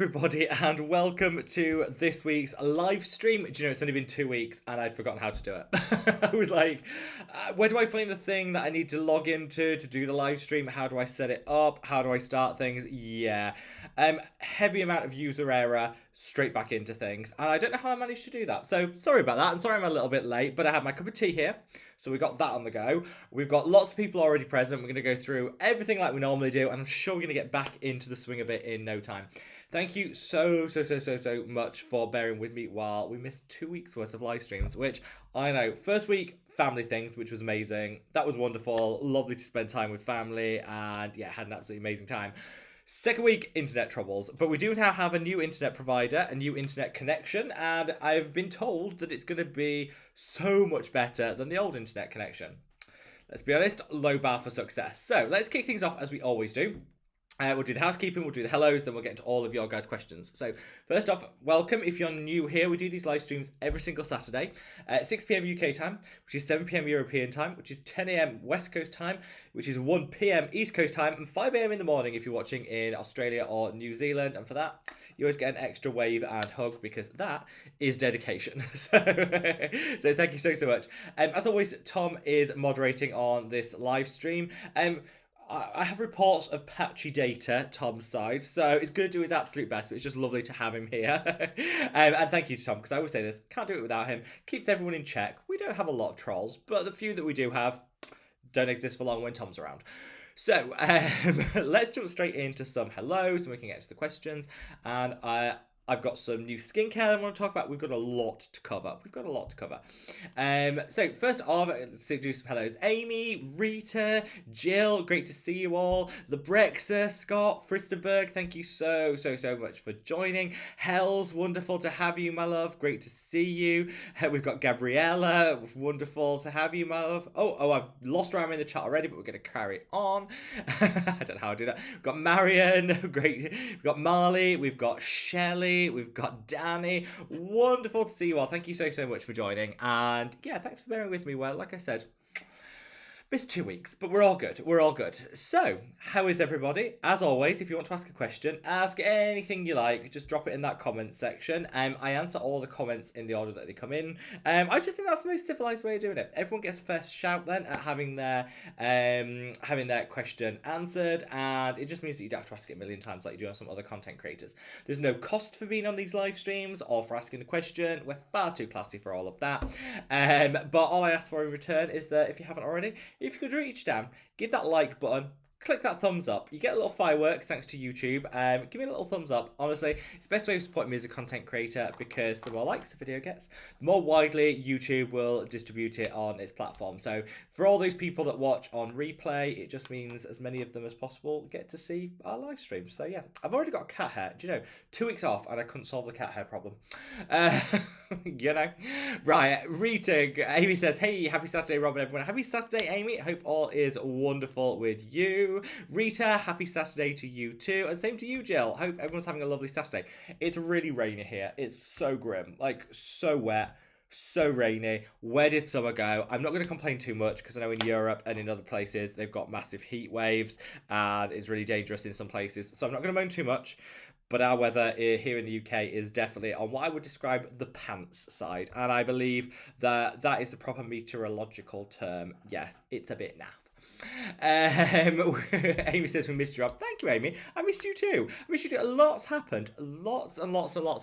Everybody, and welcome to this week's live stream. Do you know, it's only been 2 weeks and I'd forgotten how to do it. I was like, where do I find the thing that I need to log into to do the live stream? How do I set it up? How do I start things? Yeah. Heavy amount of user error, straight back into things. And I don't know how I managed to do that. So sorry about that. I'm sorry I'm a little bit late, but I have my cup of tea here. So we got that on the go. We've got lots of people already present. We're going to go through everything like we normally do. And I'm sure we're going to get back into the swing of it in no time. Thank you so much for bearing with me while we missed 2 weeks worth of live streams, which I know. First week, family things, which was amazing. That was wonderful. Lovely to spend time with family and yeah, had an absolutely amazing time. Second week, internet troubles. But we do now have a new internet provider, a new internet connection, and I've been told that it's going to be so much better than the old internet connection. Let's be honest, low bar for success. So let's kick things off as we always do. We'll do the housekeeping, we'll do the hellos, then we'll get into all of your guys' questions. So first off, welcome. If you're new here, we do these live streams every single Saturday at 6 p.m. UK time, which is 7 p.m. European time, which is 10 a.m. West Coast time, which is 1 p.m. East Coast time, and 5 a.m. in the morning if you're watching in Australia or New Zealand. And for that, you always get an extra wave and hug because that is dedication. So thank you so much. As always, Tom is moderating on this live stream. I have reports of patchy data, Tom's side, so it's going to do his absolute best, but it's just lovely to have him here. And thank you to Tom, because I always say this, can't do it without him. Keeps everyone in check. We don't have a lot of trolls, but the few that we do have don't exist for long when Tom's around. So let's jump straight into some hellos, and we can get to the questions. And I've got some new skincare I want to talk about. We've got a lot to cover. So first off, let's do some hellos. Amy, Rita, Jill, great to see you all. The Brexer, Scott, Fristenberg, thank you so much for joining. Hells, wonderful to have you, my love. Great to see you. We've got Gabriella, wonderful to have you, my love. Oh, I've lost Ram in the chat already, but we're going to carry on. I don't know how I do that. We've got Marion, great. We've got Marley, we've got Shelley. We've got Danny. Wonderful to see you all. Thank you so much for joining. And yeah, thanks for bearing with me. Well, like I said, missed 2 weeks, but we're all good. So, how is everybody? As always, if you want to ask a question, ask anything you like. Just drop it in that comment section. I answer all the comments in the order that they come in. I just think that's the most civilized way of doing it. Everyone gets a first shout then at having their question answered, and it just means that you don't have to ask it a million times like you do on some other content creators. There's no cost for being on these live streams or for asking a question. We're far too classy for all of that. But all I ask for in return is that if you haven't already, if you could reach down, give that like button, click that thumbs up. You get a little fireworks thanks to YouTube. Give me a little thumbs up. Honestly, it's the best way of supporting me as a content creator because the more likes the video gets, the more widely YouTube will distribute it on its platform. So for all those people that watch on replay, it just means as many of them as possible get to see our live stream. So yeah, I've already got cat hair. Do you know, 2 weeks off and I couldn't solve the cat hair problem. You know, right? Rita, Amy says, "Hey, happy Saturday, Robin, everyone. Happy Saturday, Amy. Hope all is wonderful with you." Rita, happy Saturday to you too, and same to you, Jill. Hope everyone's having a lovely Saturday. It's really rainy here. It's so grim, like so wet, so rainy. Where did summer go? I'm not going to complain too much because I know in Europe and in other places they've got massive heat waves and it's really dangerous in some places. So I'm not going to moan too much. But our weather here in the UK is definitely on what I would describe the pants side. And I believe that that is the proper meteorological term. Yes, it's a bit naff. Amy says we missed you up. Thank you, Amy. I missed you too. Lots happened. Lots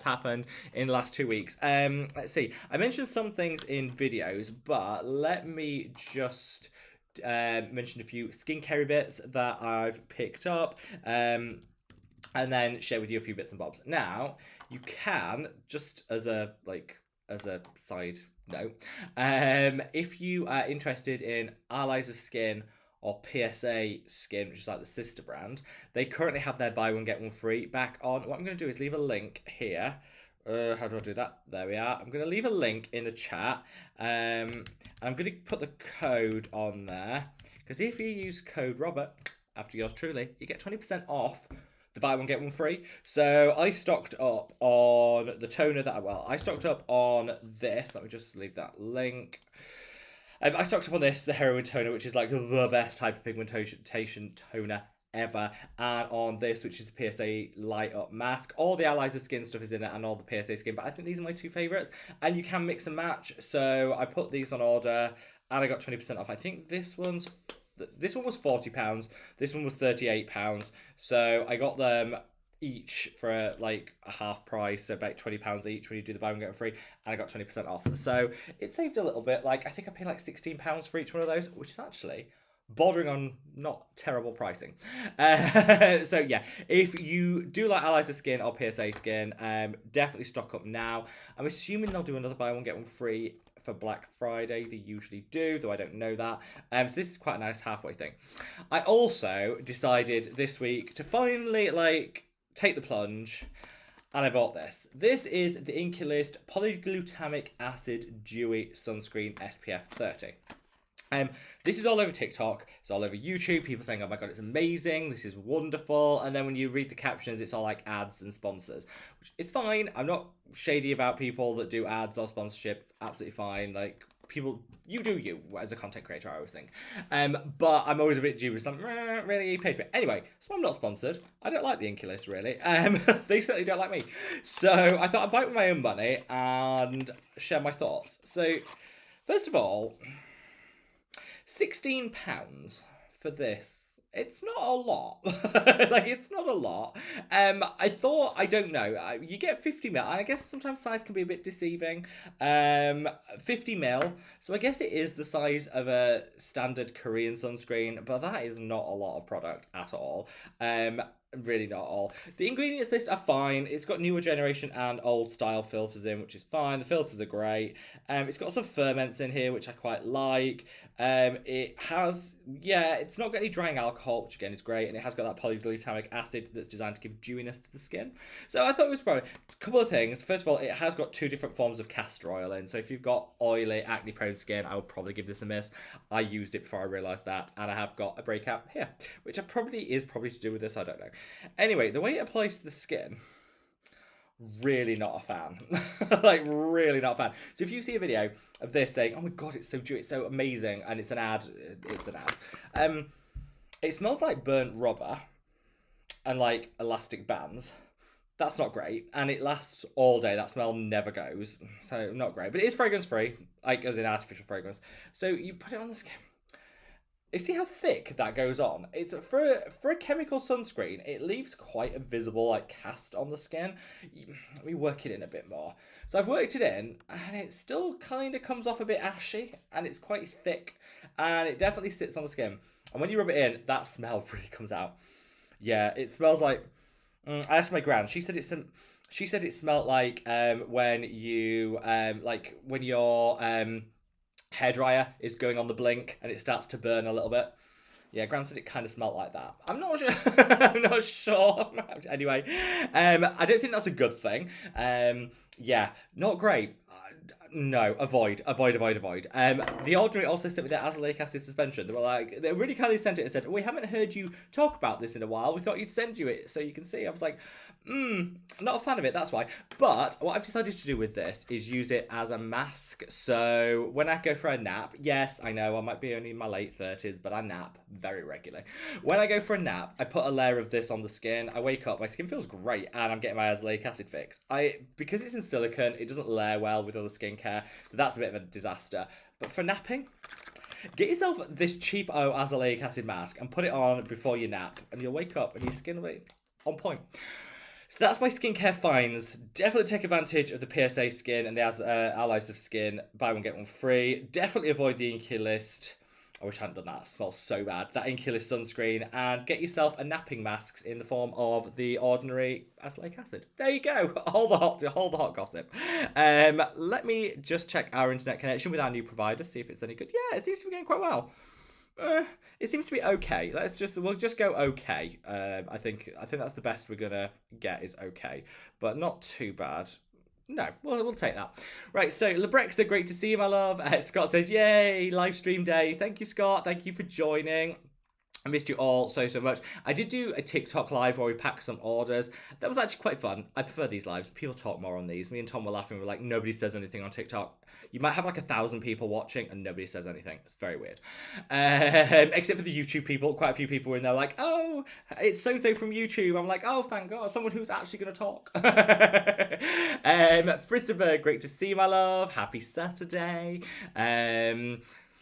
happened in the last 2 weeks. Let's see. I mentioned some things in videos, but let me just mention a few skincare bits that I've picked up. And then share with you a few bits and bobs. Now, you can, just as a side note, if you are interested in Allies of Skin or PSA Skin, which is like the sister brand, they currently have their buy one get one free back on. What I'm going to do is leave a link here. How do I do that? There we are. I'm going to leave a link in the chat. I'm going to put the code on there because if you use code Robert after yours truly, you get 20% off the buy one get one free. So I stocked up on the toner I stocked up on this. Let me just leave that link. I stocked up on this, the heroin toner, which is like the best type of pigmentation toner ever. And on this, which is the PSA Light Up Mask, all the Allies of Skin stuff is in it and all the PSA Skin, but I think these are my two favourites. And you can mix and match, so I put these on order and I got 20% off. I think this one was £40, this one was £38, so I got them each for like a half price, so about £20 each when you do the buy one get one free, and I got 20% off, so it saved a little bit. Like, I think I paid like £16 for each one of those, which is actually bordering on not terrible pricing. So yeah, if you do like Allies of Skin or PSA Skin, definitely stock up now. I'm assuming they'll do another buy one get one free for Black Friday. They usually do, though I don't know that. So this is quite a nice halfway thing. I also decided this week to finally take the plunge, and I bought this. This is the Inculist Polyglutamic Acid Dewy Sunscreen SPF 30. This is all over TikTok, it's all over YouTube, people saying, oh my god, it's amazing, this is wonderful, and then when you read the captions, it's all like ads and sponsors, which is fine. I'm not shady about people that do ads or sponsorship, it's absolutely fine. Like, people, you do you as a content creator, I always think. But I'm always a bit dubious, like, really, you paid for it. Anyway, so I'm not sponsored. I don't like the Inculist, really. They certainly don't like me. So I thought I'd buy it with my own money and share my thoughts. So, first of all, £16 for this. It's not a lot. Like, it's not a lot. I thought, I don't know, you get 50ml, and I guess sometimes size can be a bit deceiving. 50ml, so I guess it is the size of a standard Korean sunscreen, but that is not a lot of product at all. Really not all. The ingredients list are fine. It's got newer generation and old style filters in, which is fine. The filters are great. It's got some ferments in here, which I quite like. It has, yeah, it's not got any drying alcohol, which again is great, and it has got that polyglutamic acid that's designed to give dewiness to the skin. So I thought it was probably a couple of things. First of all, it has got two different forms of castor oil in, so if you've got oily, acne-prone skin, I would probably give this a miss. I used it before I realised that, and I have got a breakout here, which probably to do with this, I don't know. Anyway, the way it applies to the skin, really not a fan. Like, really not a fan. So if you see a video of this saying, oh my god, it's so dewy, it's so amazing, and it's an ad, it smells like burnt rubber and like elastic bands. That's not great, and it lasts all day. That smell never goes, so not great. But it is fragrance free, like as in artificial fragrance. So you put it on the skin. You see how thick that goes on? It's for a chemical sunscreen, it leaves quite a visible like cast on the skin. Let me work it in a bit more. So I've worked it in, and it still kind of comes off a bit ashy, and it's quite thick, and it definitely sits on the skin. And when you rub it in, that smell really comes out. Yeah, it smells like. I asked my gran. She said it smelled like when you like when your hairdryer is going on the blink and it starts to burn a little bit. Yeah, Gran said it kind of smelled like that. I'm not sure. I'm not sure. Anyway, I don't think that's a good thing. Yeah, not great. No, avoid. The Ordinary also sent me their azelaic acid suspension. They were like, they really kindly sent it and said, we haven't heard you talk about this in a while. We thought you'd send you it so you can see. I was like, not a fan of it, that's why. But what I've decided to do with this is use it as a mask. So when I go for a nap, yes, I know I might be only in my late 30s, but I nap very regularly. When I go for a nap, I put a layer of this on the skin. I wake up, my skin feels great, and I'm getting my azelaic acid fix. Because it's in silicone, it doesn't layer well with other skincare, so that's a bit of a disaster. But for napping, get yourself this cheap azelaic acid mask and put it on before you nap, and you'll wake up and your skin will be on point. So that's my skincare finds. Definitely take advantage of the PSA Skin and the Allies of Skin. Buy one, get one free. Definitely avoid the Inculist. I wish I hadn't done that. It smells so bad. That Inculist sunscreen. And get yourself a napping mask in the form of the Ordinary azelaic acid. There you go. All the hot gossip. Let me just check our internet connection with our new provider. See if it's any good. Yeah, it seems to be going quite well. It seems to be okay. We'll just go okay. I think that's the best we're gonna get is okay, but not too bad. No, we'll take that. Right, so Lebrexa, great to see you, my love. Scott says, yay, live stream day. Thank you, Scott. Thank you for joining. I missed you all so much. I did do a TikTok live where we packed some orders. That was actually quite fun. I prefer these lives. People talk more on these. Me and Tom were laughing. We're like, nobody says anything on TikTok. You might have like 1,000 people watching and nobody says anything. It's very weird. Except for the YouTube people. Quite a few people were in there like, oh, it's so-so from YouTube. I'm like, oh, thank God. Someone who's actually going to talk. Fristerberg, great to see you, my love. Happy Saturday.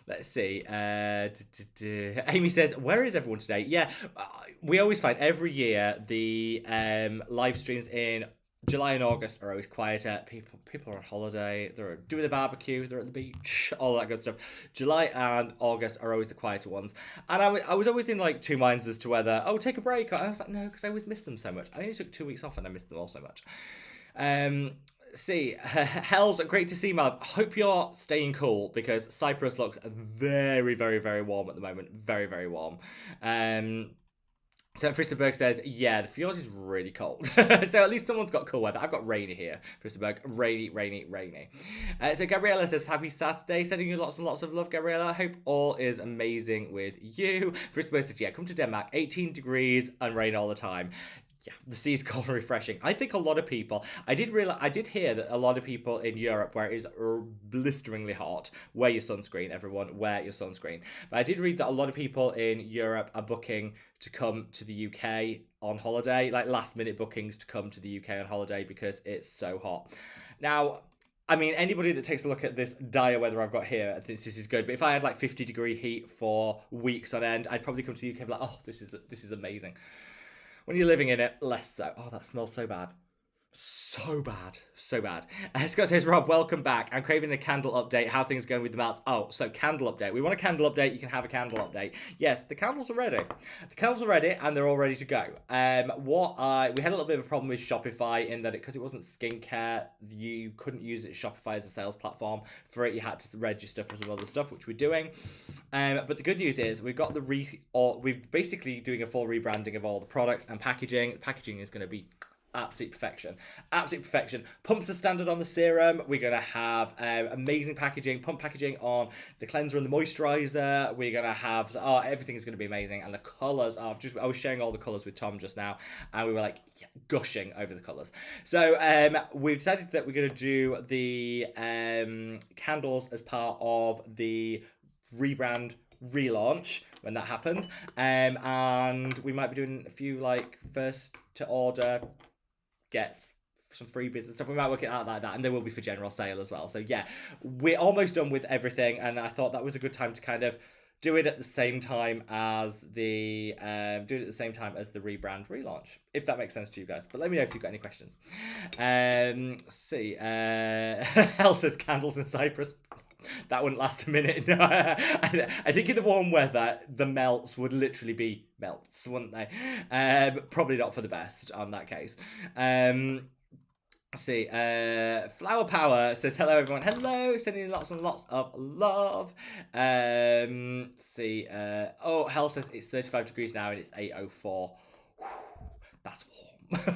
Let's see. Amy says, where is everyone today? Yeah, we always find every year the live streams in July and August are always quieter. People are on holiday. They're doing the barbecue. They're at the beach. All that good stuff. July and August are always the quieter ones. And I was always in like two minds as to whether, take a break. I was like, no, because I always miss them so much. I only took 2 weeks off and I missed them all so much. Hell's great to see, Mal. Hope you're staying cool because Cyprus looks very, very, very warm at the moment. Very, very warm. So Fristerberg says, yeah, the fjord is really cold. So at least someone's got cool weather. I've got rainy here, Fristerberg. Rainy, rainy, rainy. So Gabriella says, happy Saturday. Sending you lots and lots of love, Gabriella. Hope all is amazing with you. Fristerberg says, yeah, come to Denmark. 18 degrees and rain all the time. Yeah, the sea is cold and refreshing. I think a lot of people, I did hear that a lot of people in Europe where it is blisteringly hot, wear your sunscreen, everyone, wear your sunscreen. But I did read that a lot of people in Europe are booking to come to the UK on holiday, like last minute bookings to come to the UK on holiday because it's so hot. Now, I mean, anybody that takes a look at this dire weather I've got here, I think this is good. But if I had like 50-degree heat for weeks on end, I'd probably come to the UK and be like, oh, this is amazing. When you're living in it, less so. Oh, that smells so bad. So bad. So bad. Scott says, Rob, welcome back. I'm craving the candle update. How things going with the melts? Oh, so candle update. We want a candle update. You can have a candle update. Yes, the candles are ready. The candles are ready and they're all ready to go. We had a little bit of a problem with Shopify in that because it wasn't skincare, you couldn't use it Shopify as a sales platform. For it, you had to register for some other stuff, which we're doing. But the good news is we've got we're basically doing a full rebranding of all the products and packaging. The packaging is going to be absolute perfection. Absolute perfection. Pumps the standard on the serum. We're going to have amazing packaging, pump packaging on the cleanser and the moisturizer. We're going to have, everything is going to be amazing. And the colours are I was sharing all the colours with Tom just now and we were like gushing over the colours. So we've decided that we're going to do the candles as part of the rebrand relaunch when that happens. And we might be doing a few like first to order gets some freebies and stuff. We might work it out like that, and there will be for general sale as well. So yeah, we're almost done with everything, and I thought that was a good time to kind of do it at the same time as the rebrand relaunch, if that makes sense to you guys. But let me know if you've got any questions. Hell says candles in Cyprus. That wouldn't last a minute. No, I think in the warm weather, the melts would literally be melts, wouldn't they? Probably not for the best on that case. Flower Power says, hello everyone. Hello, sending lots and lots of love. Hell says it's 35 degrees now and it's 8:04. That's warm.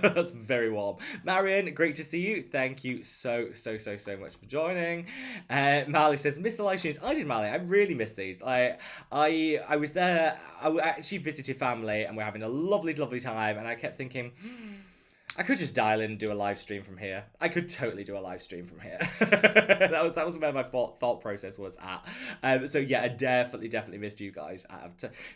That's very warm. Marion, great to see you. Thank you so much for joining. Marley says, miss the live streams. I did, Marley. I really miss these. I was there. I actually visited family and we're having a lovely time. And I kept thinking, I could just dial in and do a live stream from here. I could totally do a live stream from here. that was where my thought process was at. So yeah, I definitely missed you guys.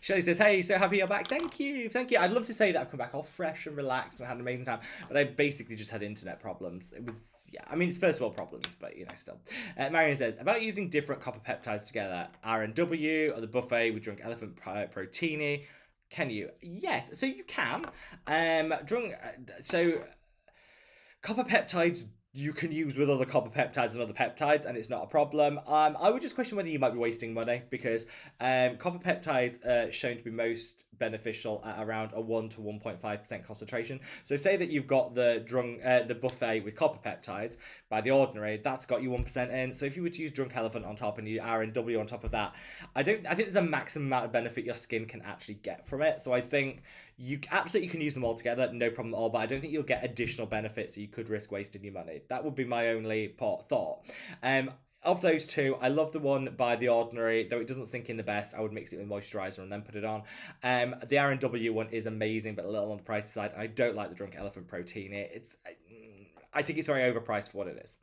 Shelley says, hey, so happy you're back. Thank you. I'd love to say that I've come back all fresh and relaxed and had an amazing time, but I basically just had internet problems. It was, I mean, it's first world problems, but still. Marion says, about using different copper peptides together, R&W or the buffet with drunk elephant proteini. Can you? Yes, so you can. So copper peptides you can use with other copper peptides and other peptides, and it's not a problem. I would just question whether you might be wasting money because copper peptides are shown to be most beneficial at around a 1 to 1.5% concentration. So say that you've got the buffet with copper peptides by the ordinary, that's got you 1% in. So if you were to use drunk elephant on top and you R&W on top of that, I think there's a maximum amount of benefit your skin can actually get from it. So I think you absolutely can use them all together, no problem at all, but I don't think you'll get additional benefits, so you could risk wasting your money. That would be my only thought. of those two, I love the one by The Ordinary, though it doesn't sink in the best. I would mix it with moisturizer and then put it on. The R&W one is amazing, but a little on the pricey side. I don't like the Drunk Elephant Protein. I think it's very overpriced for what it is.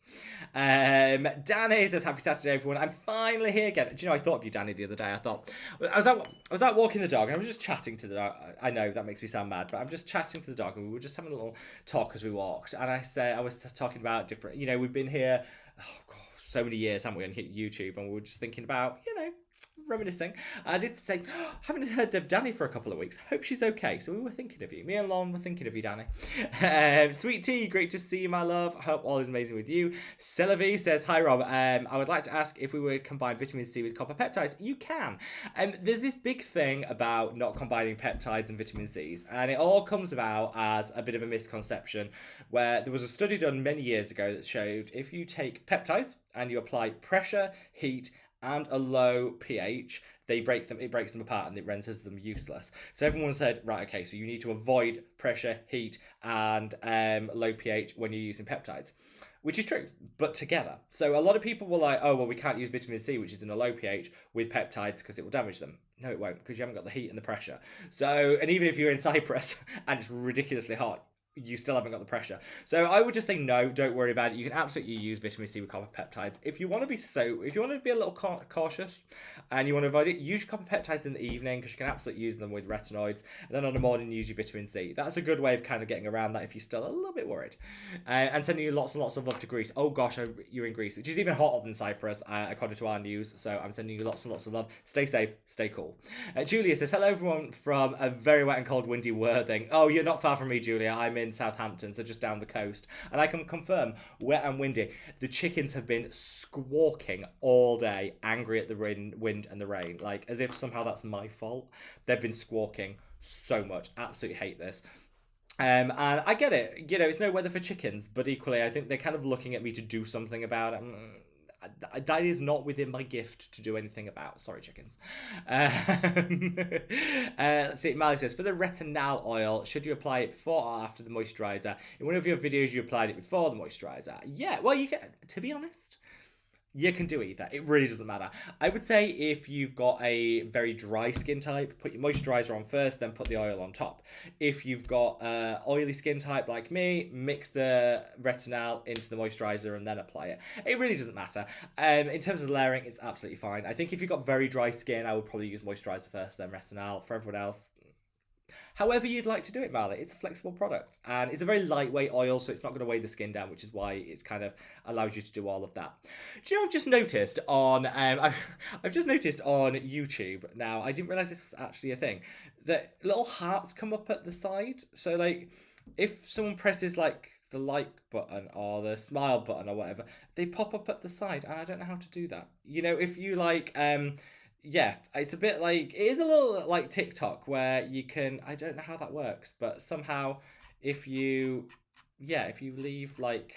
Danny says, happy Saturday, everyone. I'm finally here again. Do you know, I thought of you, Danny, the other day. I was out walking the dog, and I was just chatting to the dog. I know that makes me sound mad, but I'm just chatting to the dog, and we were just having a little talk as we walked. And I was talking about different, we've been here, oh God, so many years, haven't we, on YouTube, and we were just thinking about, reminiscing. I did say, oh, haven't heard of Danny for a couple of weeks. Hope she's okay. So we were thinking of you. Me and Lon were thinking of you, Danny. Sweet Tea, great to see you, my love. I hope all is amazing with you. Celavi says, hi, Rob. I would like to ask if we would combine vitamin C with copper peptides. You can. There's this big thing about not combining peptides and vitamin Cs, and it all comes about as a bit of a misconception, where there was a study done many years ago that showed if you take peptides and you apply pressure, heat, and a low pH, it breaks them apart and it renders them useless. So everyone said, right, okay, so you need to avoid pressure, heat, and low pH when you're using peptides, which is true, but together. So a lot of people were like, oh, well, we can't use vitamin C, which is in a low pH, with peptides because it will damage them. No, it won't, because you haven't got the heat and the pressure. So, and even if you're in Cyprus and it's ridiculously hot, you still haven't got the pressure. So I would just say no, don't worry about it. You can absolutely use vitamin C with copper peptides. If you want to be a little cautious and you want to avoid it, use your copper peptides in the evening, because you can absolutely use them with retinoids, and then on the morning use your vitamin C. That's a good way of kind of getting around that if you're still a little bit worried. And sending you lots and lots of love to Greece. Oh gosh, you're in Greece, which is even hotter than Cyprus, according to our news. So I'm sending you lots and lots of love. Stay safe, stay cool. Julia says, hello everyone from a very wet and cold windy Worthing. Oh, you're not far from me, Julia. I'm in Southampton, so just down the coast, and I can confirm, wet and windy. The chickens have been squawking all day, angry at the wind and the rain, like as if somehow that's my fault. They've been squawking so much. Absolutely hate this. And I get it, it's no weather for chickens, but equally I think they're kind of looking at me to do something about it. That is not within my gift to do anything about. Sorry, chickens. Let's see. Mally says, for the retinol oil, should you apply it before or after the moisturizer? In one of your videos, you applied it before the moisturizer. Yeah, well, you can, to be honest, you can do either. It really doesn't matter. I would say if you've got a very dry skin type, put your moisturizer on first, then put the oil on top. If you've got oily skin type like me, mix the retinol into the moisturizer and then apply it. It really doesn't matter. In terms of layering, it's absolutely fine. I think if you've got very dry skin, I would probably use moisturizer first, then retinol. For everyone else, however you'd like to do it, Marley. It's a flexible product, and it's a very lightweight oil, so it's not going to weigh the skin down, which is why it's kind of allows you to do all of that. Do you know, I've just noticed on I've just noticed on YouTube now, I didn't realize this was actually a thing, that little hearts come up at the side. So like if someone presses like the like button or the smile button or whatever, they pop up at the side, and I don't know how to do that. If you like yeah, it's a bit like, it is a little like TikTok where you can, I don't know how that works, but somehow if you leave like,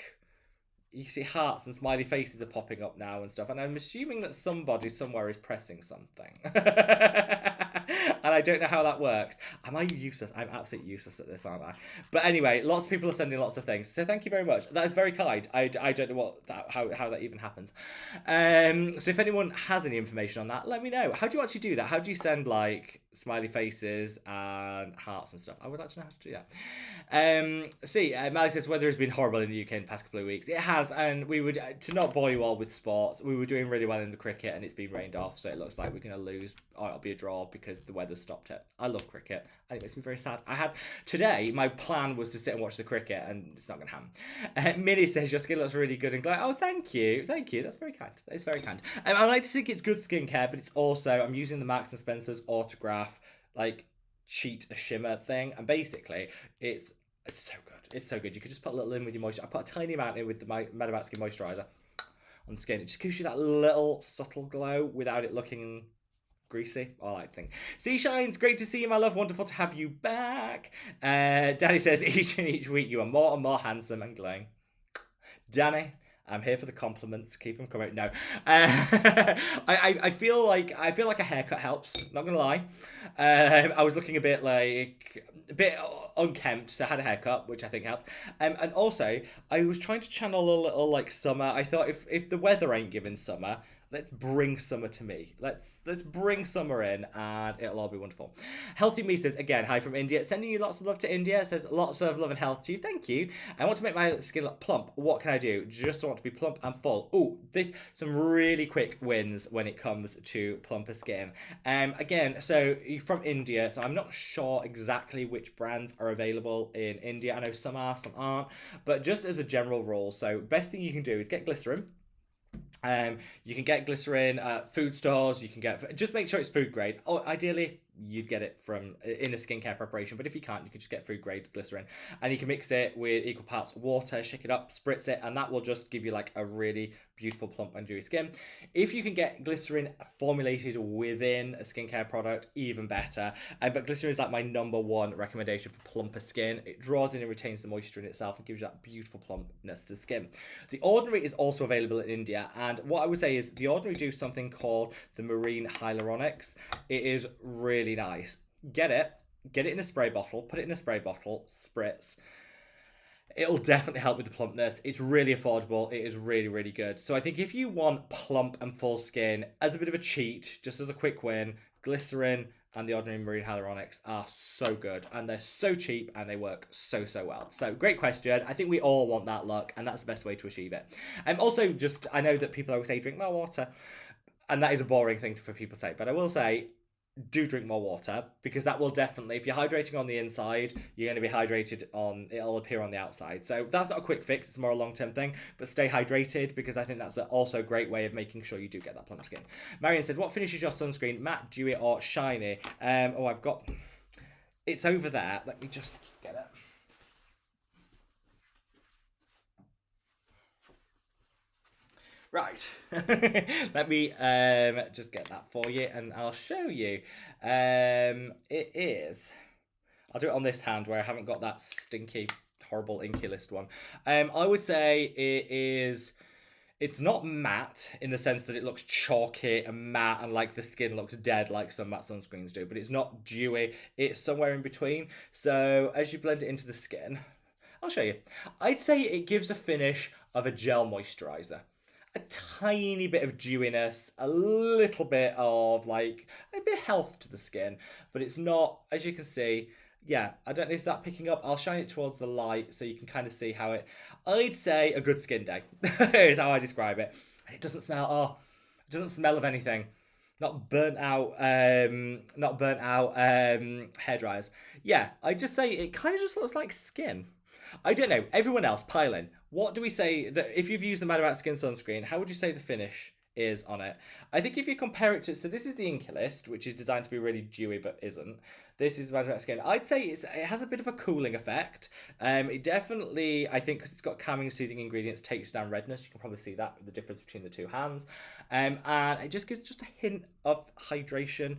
you see hearts and smiley faces are popping up now and stuff, and I'm assuming that somebody somewhere is pressing something. And I don't know how that works. Am I useless? I'm absolutely useless at this, aren't I? But anyway, lots of people are sending lots of things, so thank you very much. That is very kind. I don't know how that even happens. So if anyone has any information on that, let me know. How do you actually do that? How do you send like smiley faces and hearts and stuff? I would like to know how to do that. Mally says, weather has been horrible in the UK in the past couple of weeks. It has, and we would, to not bore you all with sports, we were doing really well in the cricket, and it's been rained off, so it looks like we're going to lose, or it'll be a draw because the weather's stopped it. I love cricket, and it makes me very sad. Today, my plan was to sit and watch the cricket, and it's not going to happen. Minnie says, your skin looks really good and glowing. Oh, thank you. That's very kind. It's very kind. I like to think it's good skincare, but it's also, I'm using the Marks & Spencer's Autograph, like, cheat a shimmer thing, and basically, it's so good. It's so good. You could just put a little in with your moisturizer. I put a tiny amount in with the Mad About Skin moisturizer on the skin. It just gives you that little subtle glow without it looking greasy. I like things. Sea Shines, great to see you, my love. Wonderful to have you back. Danny says, each week you are more and more handsome and glowing. Danny, I'm here for the compliments. Keep them coming. No, I feel like a haircut helps. Not gonna lie. I was looking a bit unkempt, so I had a haircut, which I think helped. And also I was trying to channel a little like summer. I thought if the weather ain't giving summer, let's bring summer to me. Let's bring summer in, and it'll all be wonderful. Healthy Me says again, hi from India. Sending you lots of love to India. It says lots of love and health to you. Thank you. I want to make my skin look plump. What can I do? Just want to be plump and full. Oh, this some really quick wins when it comes to plumper skin. Again, so you're from India, so I'm not sure exactly which brands are available in India. I know some are, some aren't, but just as a general rule, so best thing you can do is get glycerin. You can get glycerin at food stores. You can get, just make sure it's food grade. Or ideally, you'd get it from in a skincare preparation, but if you can't, you can just get food grade glycerin, and you can mix it with equal parts water, shake it up, spritz it, and that will just give you like a really beautiful plump and dewy skin. If you can get glycerin formulated within a skincare product, even better. But glycerin is like my #1 recommendation for plumper skin. It draws in and retains the moisture in itself and gives you that beautiful plumpness to the skin. The Ordinary is also available in India, and what I would say is The Ordinary do something called the marine hyaluronics. It is really nice. Get it in a spray bottle, put it in a spray bottle, spritz. It'll definitely help with the plumpness. It's really affordable. It is really, really good. So I think if you want plump and full skin as a bit of a cheat, just as a quick win, glycerin and The Ordinary marine hyaluronics are so good, and they're so cheap, and they work so well. So great question. I think we all want that look, and that's the best way to achieve it. Also, just I know that people always say drink more water, and that is a boring thing for people to say, but I will say, do drink more water, because that will definitely, if you're hydrating on the inside, you're going to be hydrated on, it'll appear on the outside. So that's not a quick fix, it's more a long-term thing, but stay hydrated, because I think that's also a great way of making sure you do get that plump skin. Marion said, what finish is your sunscreen, matte, dewy or shiny? I've got, it's over there, let me just get it. Right, let me just get that for you, and I'll show you. It is, I'll do it on this hand where I haven't got that stinky, horrible inky list one. I would say it's not matte in the sense that it looks chalky and matte and like the skin looks dead like some matte sunscreens do, but it's not dewy, it's somewhere in between. So as you blend it into the skin, I'll show you. I'd say it gives a finish of a gel moisturizer. A tiny bit of dewiness, a little bit of like a bit of health to the skin, but it's not, as you can see, yeah, I don't know, is that picking up? I'll shine it towards the light so you can kind of see how it, I'd say a good skin day is how I describe it. It doesn't smell, it doesn't smell of anything. Not burnt out hair dryers. Yeah, I just say it kind of just looks like skin. I don't know. Everyone else, pile in. What do we say that if you've used the Mad About Skin sunscreen, how would you say the finish is on it? I think if you compare it to, so this is the Inky List, which is designed to be really dewy but isn't. This is Mad About Skin. I'd say it has a bit of a cooling effect. It definitely, I think, because it's got calming, soothing ingredients, takes down redness. You can probably see that, the difference between the two hands. And it just gives just a hint of hydration,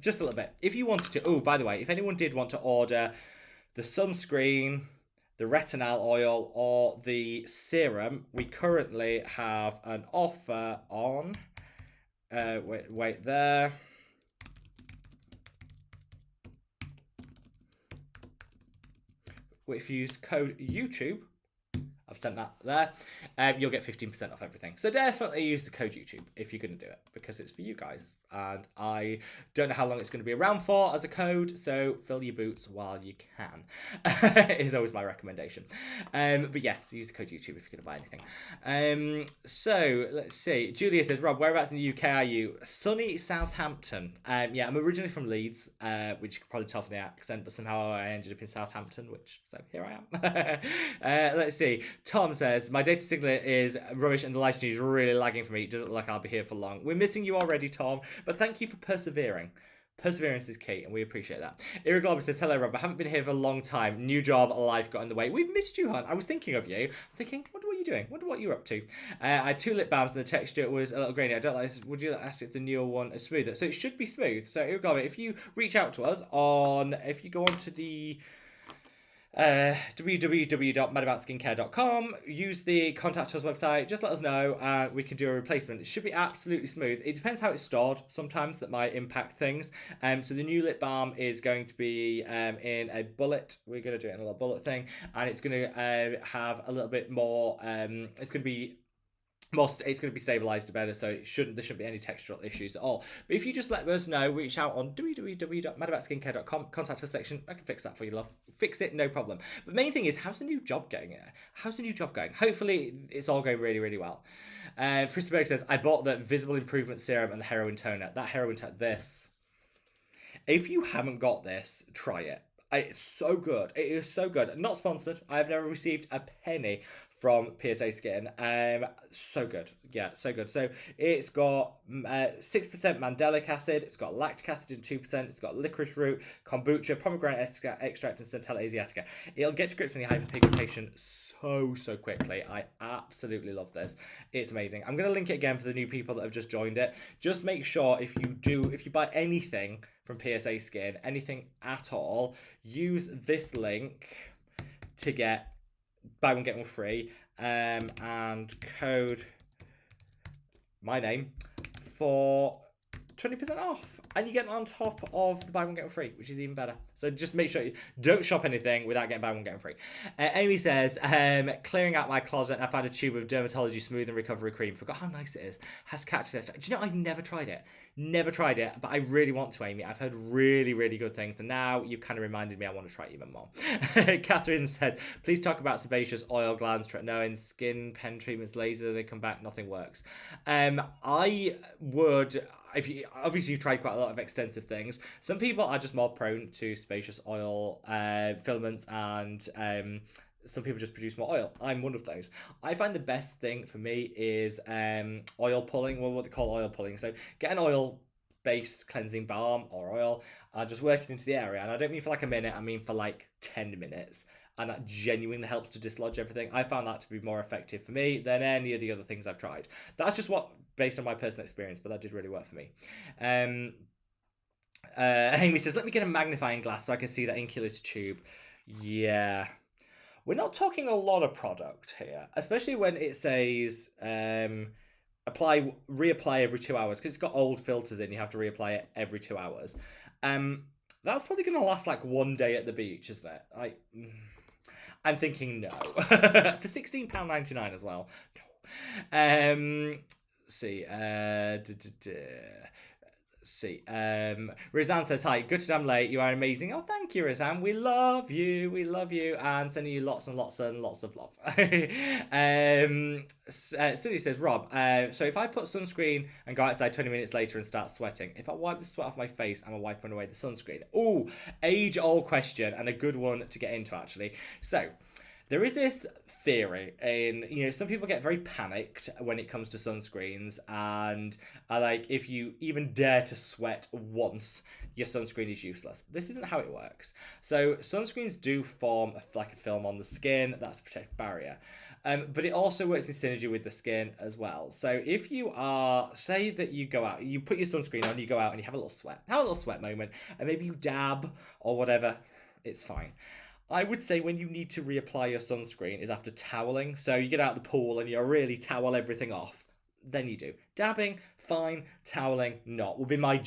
just a little bit. If you wanted to, oh, by the way, if anyone did want to order the sunscreen, the retinol oil, or the serum, we currently have an offer on, wait there. If you use code YouTube, I've sent that there, you'll get 15% off everything. So definitely use the code YouTube if you're going to do it, because it's for you guys. And I don't know how long it's going to be around for as a code, so fill your boots while you can is always my recommendation. But yeah, so use the code YouTube if you're going to buy anything. So let's see. Julia says, Rob, whereabouts in the UK are you? Sunny Southampton. Yeah, I'm originally from Leeds, which you can probably tell from the accent, but somehow I ended up in Southampton, so here I am. Let's see. Tom says, my data signal is rubbish and the live stream is really lagging for me. It doesn't look like I'll be here for long. We're missing you already, Tom, but thank you for persevering. Perseverance is key, and we appreciate that. Irregloba says, hello, Rob. I haven't been here for a long time. New job, life got in the way. We've missed you, hon. I was thinking of you. Thinking, wonder what you're doing. Wonder what you're up to. I had 2 lip balms, and the texture was a little grainy. I don't like this. Would you ask if the newer one is smoother? So it should be smooth. So, Irregloba, if you reach out to us on, if you go on to the www.madaboutskincare.com. Use the contact us website. Just let us know, and we can do a replacement. It should be absolutely smooth. It depends how it's stored. Sometimes that might impact things. So the new lip balm is going to be in a bullet. We're going to do it in a little bullet thing, and it's going to have a little bit more. It's going to be it's going to be stabilized better, so there shouldn't be any textural issues at all. But if you just let us know, reach out on www.madaboutskincare.com, contact us section. I can fix that for you, love. Fix it, no problem. But the main thing is, how's the new job going? How's the new job going? Hopefully, it's all going really, really well. Fristerberg says, I bought the Visible Improvement Serum and the Heroin Toner. That Heroin Toner, this. If you haven't got this, try it. It's so good. It is so good. Not sponsored. I've never received a penny from PSA Skin. So good. Yeah, so good. So it's got 6% mandelic acid. It's got lactic acid in 2%. It's got licorice root, kombucha, pomegranate extract, and Centella asiatica. It'll get to grips on your hyperpigmentation so quickly. I absolutely love this. It's amazing. I'm going to link it again for the new people that have just joined it. Just make sure if you buy anything from PSA Skin, anything at all, use this link to get buy one get one free, and code my name for 20% off, and you get it on top of the buy one get one free, which is even better. So just make sure you don't shop anything without getting buy one get one free. Amy says, clearing out my closet, I found a tube of Dermatology Smooth and Recovery Cream. Forgot how nice it is. Has cactus extract. Do you know, I've never tried it. Never tried it, but I really want to, Amy. I've heard really, really good things, and now you've kind of reminded me I want to try it even more. Catherine said, please talk about sebaceous oil glands, tretinoin, skin, pen treatments, laser, they come back, nothing works. I would... Obviously you've tried quite a lot of extensive things. Some people are just more prone to sebaceous oil filaments, and some people just produce more oil. I'm one of those. I find the best thing for me is oil pulling, well, what they call oil pulling. So get an oil-based cleansing balm or oil and just work it into the area. And I don't mean for like a minute, I mean for like 10 minutes. And that genuinely helps to dislodge everything. I found that to be more effective for me than any of the other things I've tried. That's just based on my personal experience, but that did really work for me. Amy says, let me get a magnifying glass so I can see that inculus tube. Yeah. We're not talking a lot of product here, especially when it says reapply every 2 hours, because it's got old filters in. You have to reapply it every 2 hours. That's probably going to last like one day at the beach, isn't it? I'm thinking no. For £16.99 as well. No. See. Rizan says, hi, good to damn late. You are amazing. Oh, thank you, Rizan. We love you. We love you. And sending you lots and lots and lots of love. Cindy says, Rob, so if I put sunscreen and go outside 20 minutes later and start sweating, if I wipe the sweat off my face, am I wiping away the sunscreen? Ooh, age-old question, and a good one to get into, actually. So, there is this theory, some people get very panicked when it comes to sunscreens, and are like, if you even dare to sweat once, your sunscreen is useless. This isn't how it works. So sunscreens do form like a film on the skin. That's a protective barrier. But it also works in synergy with the skin as well. So if you say that you go out, you put your sunscreen on, you go out and you have a little sweat moment, and maybe you dab or whatever, it's fine. I would say when you need to reapply your sunscreen is after toweling. So you get out of the pool and you really towel everything off. Then you do. Dabbing, fine. Toweling, not.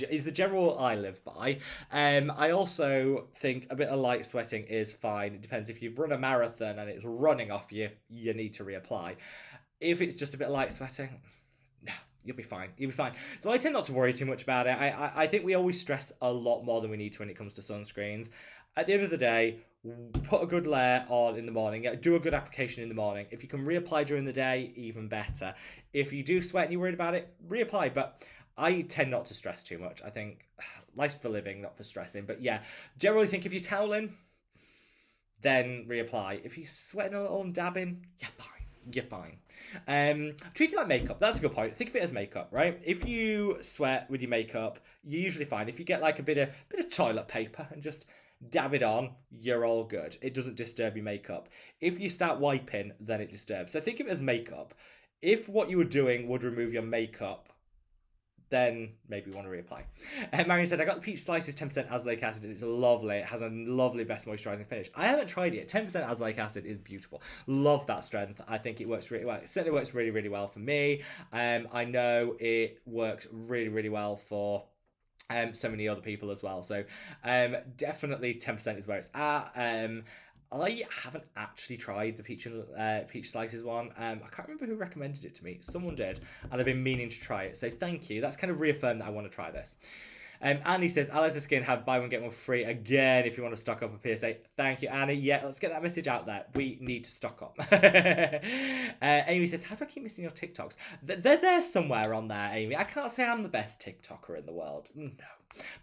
Is the general rule I live by. I also think a bit of light sweating is fine. It depends. If you've run a marathon and it's running off you, you need to reapply. If it's just a bit of light sweating, no. You'll be fine. So I tend not to worry too much about it. I think we always stress a lot more than we need to when it comes to sunscreens. At the end of the day, put a good layer on in the morning. Do a good application in the morning. If you can reapply during the day, even better. If you do sweat and you're worried about it, reapply. But I tend not to stress too much. I think life's for living, not for stressing. But yeah, generally think if you're toweling, then reapply. If you're sweating a little and dabbing, you're fine. Treat it like makeup. That's a good point. Think of it as makeup, right? If you sweat with your makeup, you're usually fine. If you get like a bit of toilet paper and just dab it on, you're all good. It doesn't disturb your makeup. If you start wiping, then it disturbs. So think of it as makeup. If what you were doing would remove your makeup, then maybe want to reapply. Marion said, I got the peach slices 10% azelaic acid. It's lovely. It has a lovely best moisturising finish. I haven't tried it. 10% azelaic acid is beautiful. Love that strength. I think it works really well. It certainly works really, really well for me. I know it works really, really well for so many other people as well. So definitely 10% is where it's at. I haven't actually tried the peach slices one. I can't remember who recommended it to me. Someone did, and I've been meaning to try it. So thank you. That's kind of reaffirmed that I want to try this. Annie says, Alice's Skin have buy one get one free again if you want to stock up a PSA. Thank you, Annie. Yeah, let's get that message out there. We need to stock up. Amy says, how do I keep missing your TikToks? They're there somewhere on there, Amy. I can't say I'm the best TikToker in the world. No.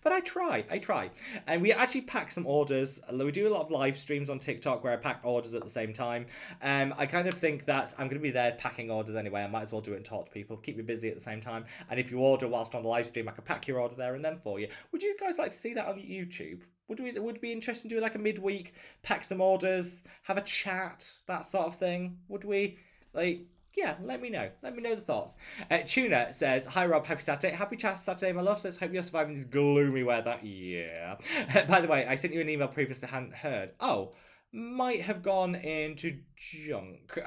But I try. And we actually pack some orders. We do a lot of live streams on TikTok where I pack orders at the same time. I kind of think that I'm going to be there packing orders anyway. I might as well do it and talk to people. Keep me busy at the same time. And if you order whilst on the live stream, I can pack your order there and then for you. Would you guys like to see that on YouTube? Would it be interesting to do like a midweek, pack some orders, have a chat, that sort of thing? Would we? Yeah, let me know. Let me know the thoughts. Tuna says, hi Rob, happy Saturday. Happy Saturday, my love. Says, hope you're surviving this gloomy weather. Yeah. By the way, I sent you an email previously, hadn't heard. Oh, might have gone into junk.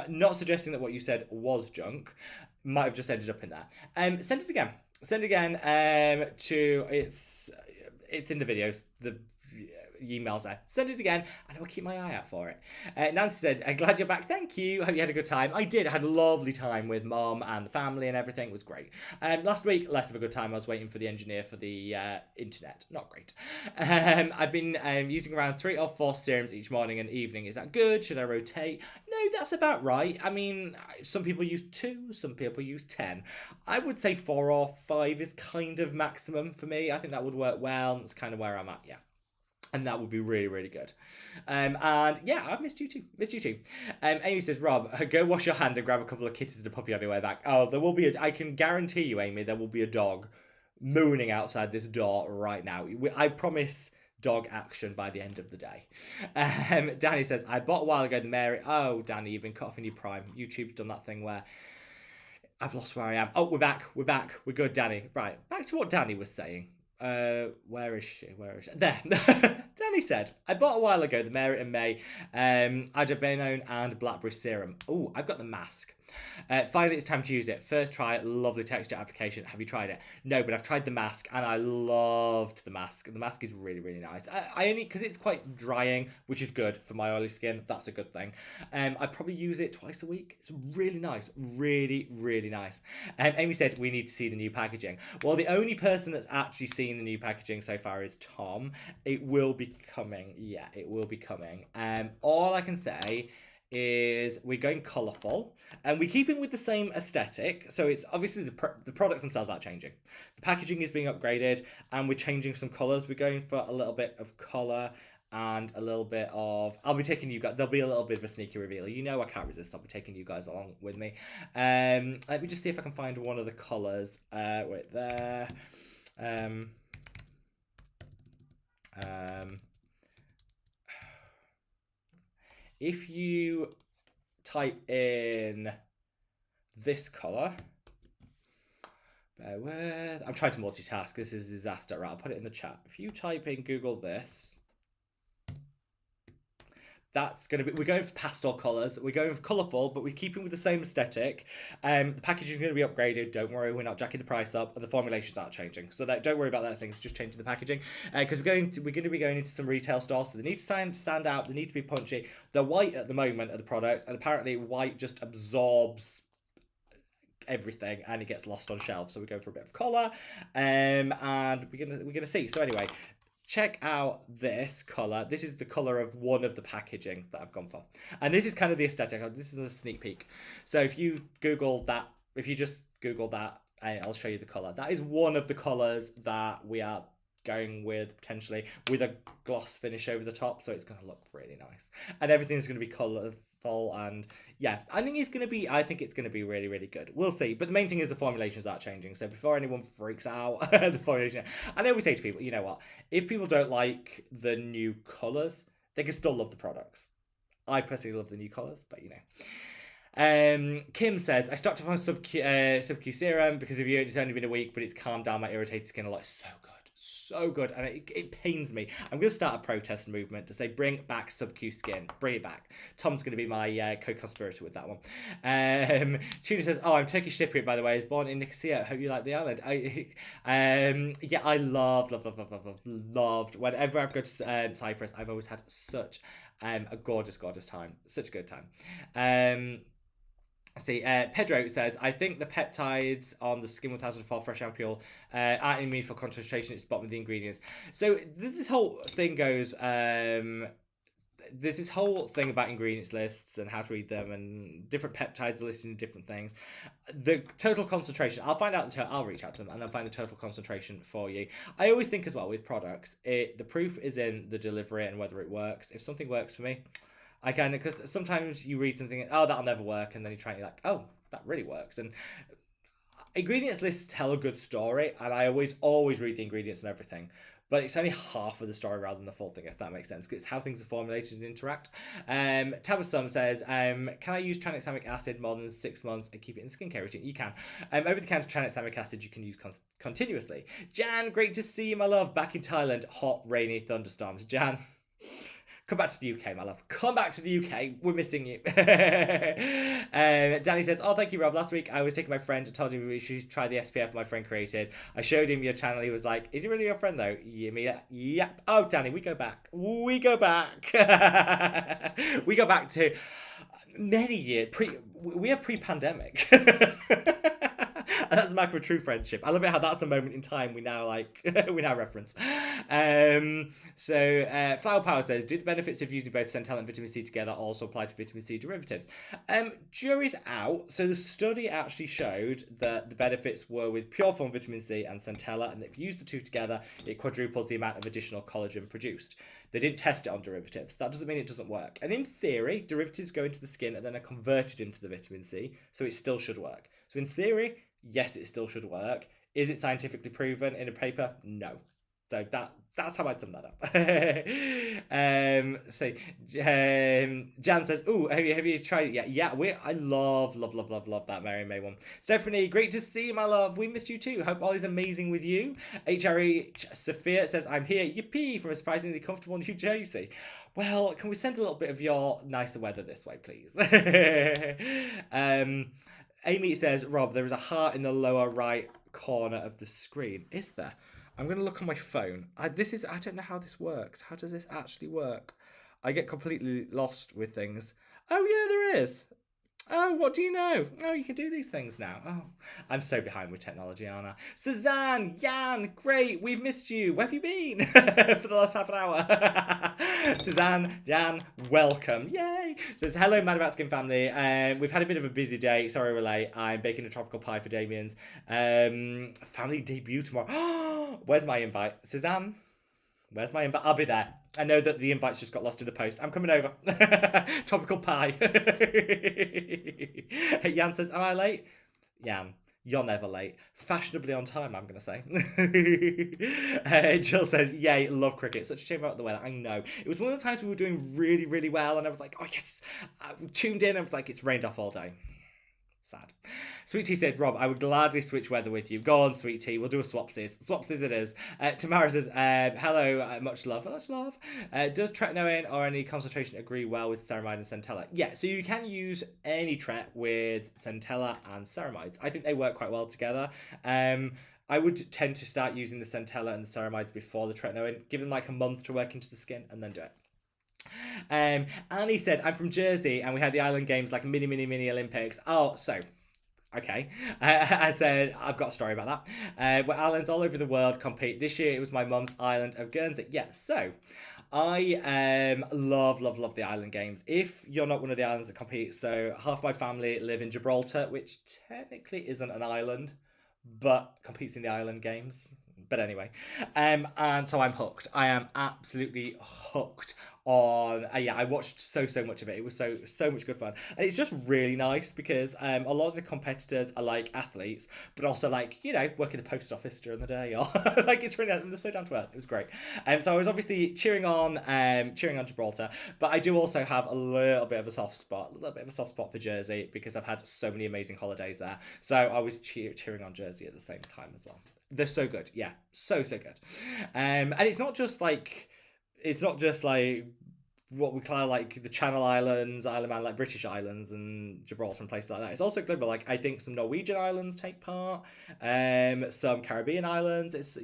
Not suggesting that what you said was junk. Might have just ended up in there. Send it again. Send it again to, it's in the videos. The emails there. Send it again and I will keep my eye out for it. Nancy said, I'm glad you're back. Thank you. Hope you had a good time. I did. I had a lovely time with Mom and the family and everything. It was great. Last week, less of a good time. I was waiting for the engineer for the internet. Not great. I've been using around 3 or 4 serums each morning and evening. Is that good? Should I rotate? No, that's about right. I mean, some people use 2, some people use 10. I would say 4 or 5 is kind of maximum for me. I think that would work well. That's kind of where I'm at, yeah. And that would be really, really good. And yeah, I missed you too. Amy says, Rob, go wash your hand and grab a couple of kittens and a puppy on your way back. Oh, there will be I can guarantee you, Amy, there will be a dog mooning outside this door right now. I promise dog action by the end of the day. Danny says, I bought a while ago the Mary. Oh, Danny, you've been cut off in your prime. YouTube's done that thing where I've lost where I am. Oh, we're back. We're good, Danny. Right, back to what Danny was saying. Where is she? There. Danny said, I bought a while ago the Mary and May Adrenaline and Blackberry Serum. Oh, I've got the mask. Finally, it's time to use it. First try, lovely texture application. Have you tried it? No, but I've tried the mask and I loved the mask. The mask is really, really nice. I only, because it's quite drying, which is good for my oily skin. That's a good thing. I probably use it twice a week. It's really nice. Really, really nice. Amy said, we need to see the new packaging. Well, the only person that's actually seen the new packaging so far is Tom. It will be coming. Yeah, it will be coming. All I can say is we're going colourful and we're keeping with the same aesthetic. So it's obviously the products themselves aren't changing. The packaging is being upgraded and we're changing some colours. We're going for a little bit of colour and a little bit of, I'll be taking you guys, there'll be a little bit of a sneaky reveal. You know I can't resist. I'll be taking you guys along with me. Let me just see if I can find one of the colours. Wait there. If you type in this colour, bear with, I'm trying to multitask, this is a disaster, right, I'll put it in the chat. If you type in Google this, that's going to be, we're going for pastel colours, we're going for colourful, but we're keeping with the same aesthetic. The packaging is going to be upgraded, don't worry, we're not jacking the price up, and the formulations aren't changing. So don't worry about that thing, it's just changing the packaging. Because we're going to be going into some retail stores, so they need to stand out, they need to be punchy. They're white at the moment of the products, and apparently white just absorbs everything and it gets lost on shelves. So we're going for a bit of colour, and we're gonna see. So anyway, check out this colour. This is the colour of one of the packaging that I've gone for. And this is kind of the aesthetic. This is a sneak peek. So if you Google that, if you just Google that, I'll show you the colour. That is one of the colours that we are going with, potentially, with a gloss finish over the top. So it's going to look really nice. And everything's going to be colourful. And yeah, I think it's going to be really, really good. We'll see. But the main thing is the formulations are changing. So before anyone freaks out, the formulation, I always say to people, you know what? If people don't like the new colours, they can still love the products. I personally love the new colours, but you know. Kim says, I stocked up on sub-Q serum because of you. It's only been a week, but it's calmed down my irritated skin a lot. So good. So good, and it pains me. I'm going to start a protest movement to say bring back sub-Q skin, bring it back. Tom's going to be my co-conspirator with that one. Tuna says, oh, I'm Turkish Cypriot, by the way. I was born in Nicosia. Hope you like the island. Yeah, I loved. Whenever I've gone to Cyprus, I've always had such a gorgeous time. Such a good time. See, Pedro says, I think the peptides on the Skin 1004 Fresh Ampule aren't in for concentration, it's bottom of the ingredients. So this whole thing goes, there's this whole thing about ingredients lists and how to read them, and different peptides are listed in different things. The total concentration, I'll find out, I'll reach out to them and I'll find the total concentration for you. I always think as well with products, the proof is in the delivery and whether it works. If something works for me, I can, because sometimes you read something, oh, that'll never work, and then you try and you're like, oh, that really works. And ingredients lists tell a good story, and I always read the ingredients and everything. But it's only half of the story rather than the full thing, if that makes sense. Because it's how things are formulated and interact. Tabasum says, can I use tranexamic acid more than 6 months and keep it in skincare routine? You can. Over the counter tranexamic acid you can use continuously. Jan, great to see you, my love. Back in Thailand, hot, rainy thunderstorms. Jan, come back to the UK, my love. Come back to the UK. We're missing you. Danny says, oh, thank you, Rob. Last week, I was taking my friend and told him we should try the SPF my friend created. I showed him your channel. He was like, is he really your friend, though? Yep. Oh, Danny, we go back. We go back. We go back to many years. We are pre-pandemic. And that's a mark of a true friendship. I love it how that's a moment in time we now reference. Flower Power says, do the benefits of using both Centella and vitamin C together also apply to vitamin C derivatives? Jury's out. So the study actually showed that the benefits were with pure form vitamin C and Centella, and if you use the two together, it quadruples the amount of additional collagen produced. They didn't test it on derivatives. That doesn't mean it doesn't work. And in theory, derivatives go into the skin and then are converted into the vitamin C, so it still should work. So in theory, yes, it still should work. Is it scientifically proven in a paper? No. So that's how I sum that up. Jan says, "Ooh, have you tried it yet?" Yeah, I love that Mary May one. Stephanie, great to see you, my love. We missed you too. Hope all is amazing with you. HRE Sophia says, "I'm here, yippee, from a surprisingly comfortable New Jersey." Well, can we send a little bit of your nicer weather this way, please? Amy says, Rob, there is a heart in the lower right corner of the screen. Is there? I'm going to look on my phone. I don't know how this works. How does this actually work? I get completely lost with things. Oh, yeah, there is. Oh, what do you know? Oh, you can do these things now. Oh, I'm so behind with technology, aren't I? Suzanne, Jan, great. We've missed you. Where have you been for the last half an hour? Suzanne, Jan, welcome. Yay. Says, hello, Mad About Skin family. We've had a bit of a busy day. Sorry we're late. I'm baking a tropical pie for Damien's family debut tomorrow. Where's my invite? Suzanne? Where's my invite? I'll be there. I know that the invite's just got lost in the post. I'm coming over. Tropical pie. Jan says, am I late? Jan, you're never late. Fashionably on time, I'm going to say. Jill says, yay, love cricket. Such a shame about the weather. I know. It was one of the times we were doing really, really well, and I was like, oh, yes. I tuned in. I was like, it's rained off all day. Sad. Sweet Tea said, Rob, I would gladly switch weather with you. Go on, Sweet Tea. We'll do a swapsies. Swapsies it is. Tamara says, hello, much love. Much love. Does tretinoin or any concentration agree well with ceramide and centella? Yeah, so you can use any tret with centella and ceramides. I think they work quite well together. I would tend to start using the centella and the ceramides before the tretinoin. Give them like a month to work into the skin and then do it. Annie said, I'm from Jersey and we had the Island Games like a mini Olympics. Oh, so okay. I said, I've got a story about that. Where islands all over the world compete. This year it was my mum's island of Guernsey. Yeah, so I love the Island Games. If you're not one of the islands that compete, so half my family live in Gibraltar, which technically isn't an island, but competes in the Island Games. But anyway, and so I'm hooked. I am absolutely hooked on yeah, I watched so much of it. It was so much good fun, and it's just really nice because a lot of the competitors are like athletes, but also like work in the post office during the day, or like it's really they're so down to earth. It was great. So I was obviously cheering on Gibraltar, but I do also have a little bit of a soft spot for Jersey because I've had so many amazing holidays there. So I was cheering on Jersey at the same time as well. They're so good, yeah, so good. And it's not just like what we call like the Channel Islands, Isle of Man, like British islands and Gibraltar and places like that. It's also global. Like I think some Norwegian islands take part, some Caribbean islands. It's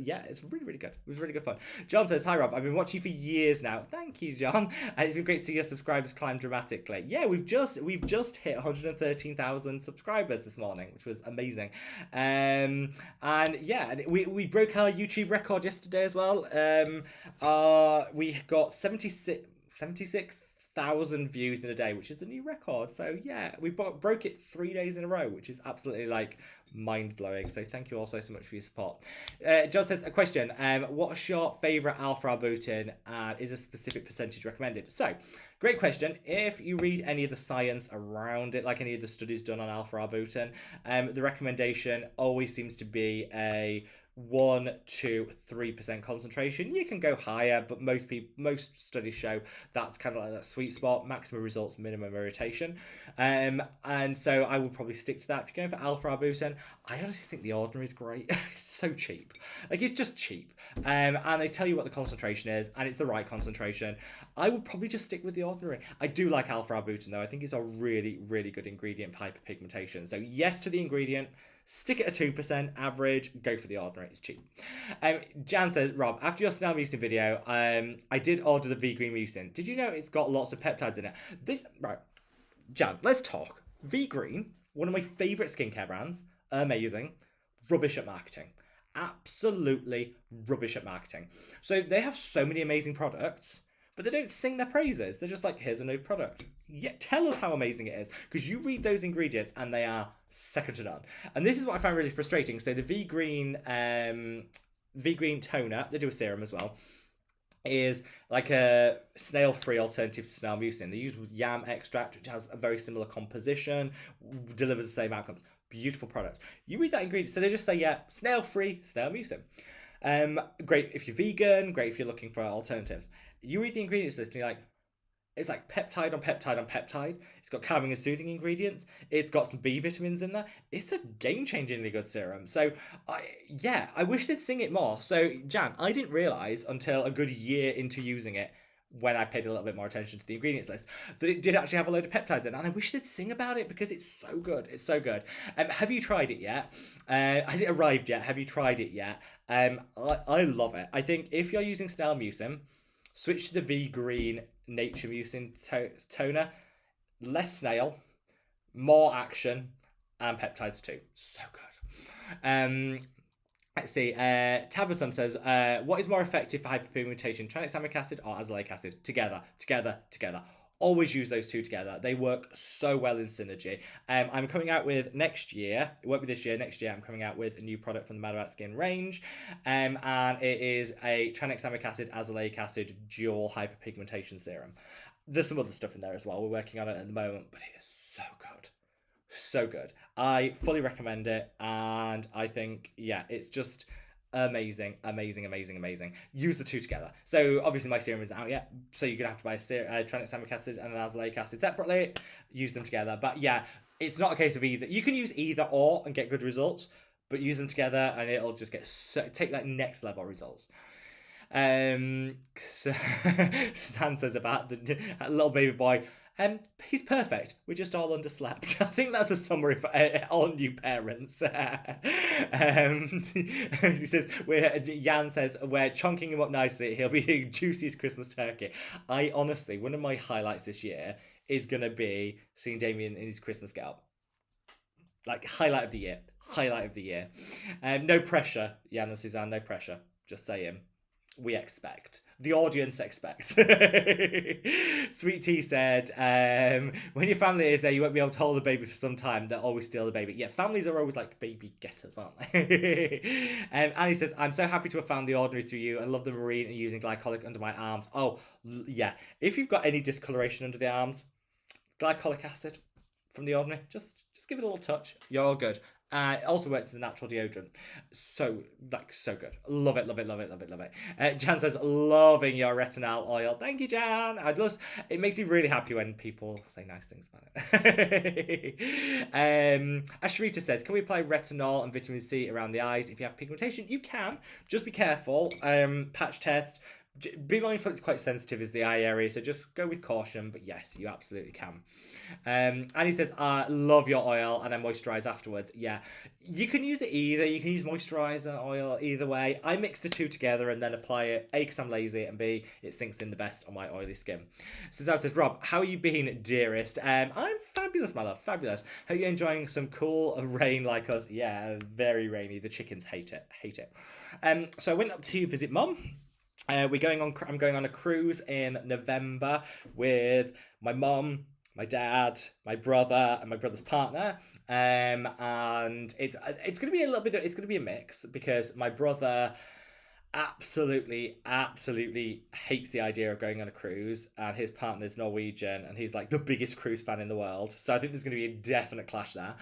really good. It was really good fun. John says, "Hi Rob, I've been watching you for years now. Thank you, John. And it's been great to see your subscribers climb dramatically. Yeah, we've just hit 113,000 subscribers this morning, which was amazing. And yeah, we broke our YouTube record yesterday as well. We got 76,000 views in a day, which is a new record. So yeah, we broke it 3 days in a row, which is absolutely like mind-blowing. So thank you also so much for your support. John says, a question, what's your favourite alpha arbutin and is a specific percentage recommended? So great question. If you read any of the science around it, like any of the studies done on alpha arbutin, the recommendation always seems to be a 1 to 3% concentration. You can go higher, but most studies show that's kind of like that sweet spot, maximum results, minimum irritation. And so I would probably stick to that. If you're going for alpha arbutin, I honestly think the ordinary is great. It's so cheap. Like it's just cheap. And they tell you what the concentration is, and it's the right concentration. I would probably just stick with the ordinary. I do like alpha arbutin though. I think it's a really, really good ingredient for hyperpigmentation. So yes to the ingredient. Stick it at 2% average, go for the ordinary, it's cheap. Jan says, Rob, after your snail mucin video, I did order the V-Green mucin. Did you know it's got lots of peptides in it? Right, Jan, let's talk. V-Green, one of my favourite skincare brands, amazing, rubbish at marketing. Absolutely rubbish at marketing. So they have so many amazing products, but they don't sing their praises. They're just like, here's a new product. Yeah, tell us how amazing it is. Because you read those ingredients and they are second to none. And this is what I find really frustrating. So the V-Green toner, they do a serum as well, is like a snail-free alternative to snail mucin. They use yam extract, which has a very similar composition, delivers the same outcomes. Beautiful product. You read that ingredient, so they just say, yeah, snail-free, snail mucin. Great if you're vegan, great if you're looking for alternatives. You read the ingredients list and you're like, it's like peptide on peptide on peptide. It's got calming and soothing ingredients. It's got some B vitamins in there. It's a game-changingly good serum. So, I wish they'd sing it more. So, Jan, I didn't realise until a good year into using it, when I paid a little bit more attention to the ingredients list, that it did actually have a load of peptides in it. And I wish they'd sing about it because it's so good. It's so good. Have you tried it yet? Has it arrived yet? Have you tried it yet? I love it. I think if you're using snail mucin, switch to the V-Green Nature Mucin toner. Less snail, more action, and peptides too. So good. Let's see. Tabasum says, what is more effective for hyperpigmentation, tranexamic acid or azelaic acid? Together. Always use those two together. They work so well in synergy. I'm coming out with next year, it won't be this year, next year I'm coming out with a new product from the Mad About Skin range. And it is a tranexamic acid, azelaic acid dual hyperpigmentation serum. There's some other stuff in there as well. We're working on it at the moment, but it is so good. So good. I fully recommend it. And I think, yeah, it's just amazing. Use the two together. So obviously my serum isn't out yet, so you're gonna have to buy a tranexamic acid and an azelaic acid separately, use them together. But yeah, it's not a case of either. You can use either or and get good results, but use them together and it'll just take like next level results. So Stan says about the little baby boy, he's perfect. We're just all underslept. I think that's a summary for all new parents. He says, Jan says, we're chunking him up nicely. He'll be the juiciest Christmas turkey. Honestly, one of my highlights this year is going to be seeing Damien in his Christmas getup. Like, highlight of the year. No pressure, Jan and Suzanne, no pressure. Just saying. we expect. The audience expect. Sweet Tea said, when your family is there, you won't be able to hold the baby for some time. They'll always steal the baby. Yeah, families are always like baby getters, aren't they? Annie says, I'm so happy to have found The Ordinary through you and love the marine and using glycolic under my arms. Oh, yeah. If you've got any discoloration under the arms, glycolic acid from The Ordinary, just give it a little touch. You're all good. It also works as a natural deodorant. So good. Love it, love it, love it, love it, love it. Jan says, loving your retinol oil. Thank you, Jan. It makes me really happy when people say nice things about it. Ashrita says, can we apply retinol and vitamin C around the eyes if you have pigmentation? You can. Just be careful. Patch test. Be mindful it's quite sensitive is the eye area, so just go with caution, but yes, you absolutely can. Annie says, I love your oil and I moisturise afterwards. Yeah, you can use it either. You can use moisturiser, oil, either way. I mix the two together and then apply it, A, because I'm lazy, and B, it sinks in the best on my oily skin. Suzanne says, Rob, how are you been, dearest? I'm fabulous, my love, fabulous. Hope you're enjoying some cool rain like us. Yeah, very rainy. The chickens hate it. So I went up to visit Mum. I'm going on a cruise in November with my mum, my dad, my brother, and my brother's partner. And it's gonna be it's gonna be a mix because my brother absolutely hates the idea of going on a cruise, and his partner's Norwegian and he's like the biggest cruise fan in the world, so I think there's going to be a definite clash there.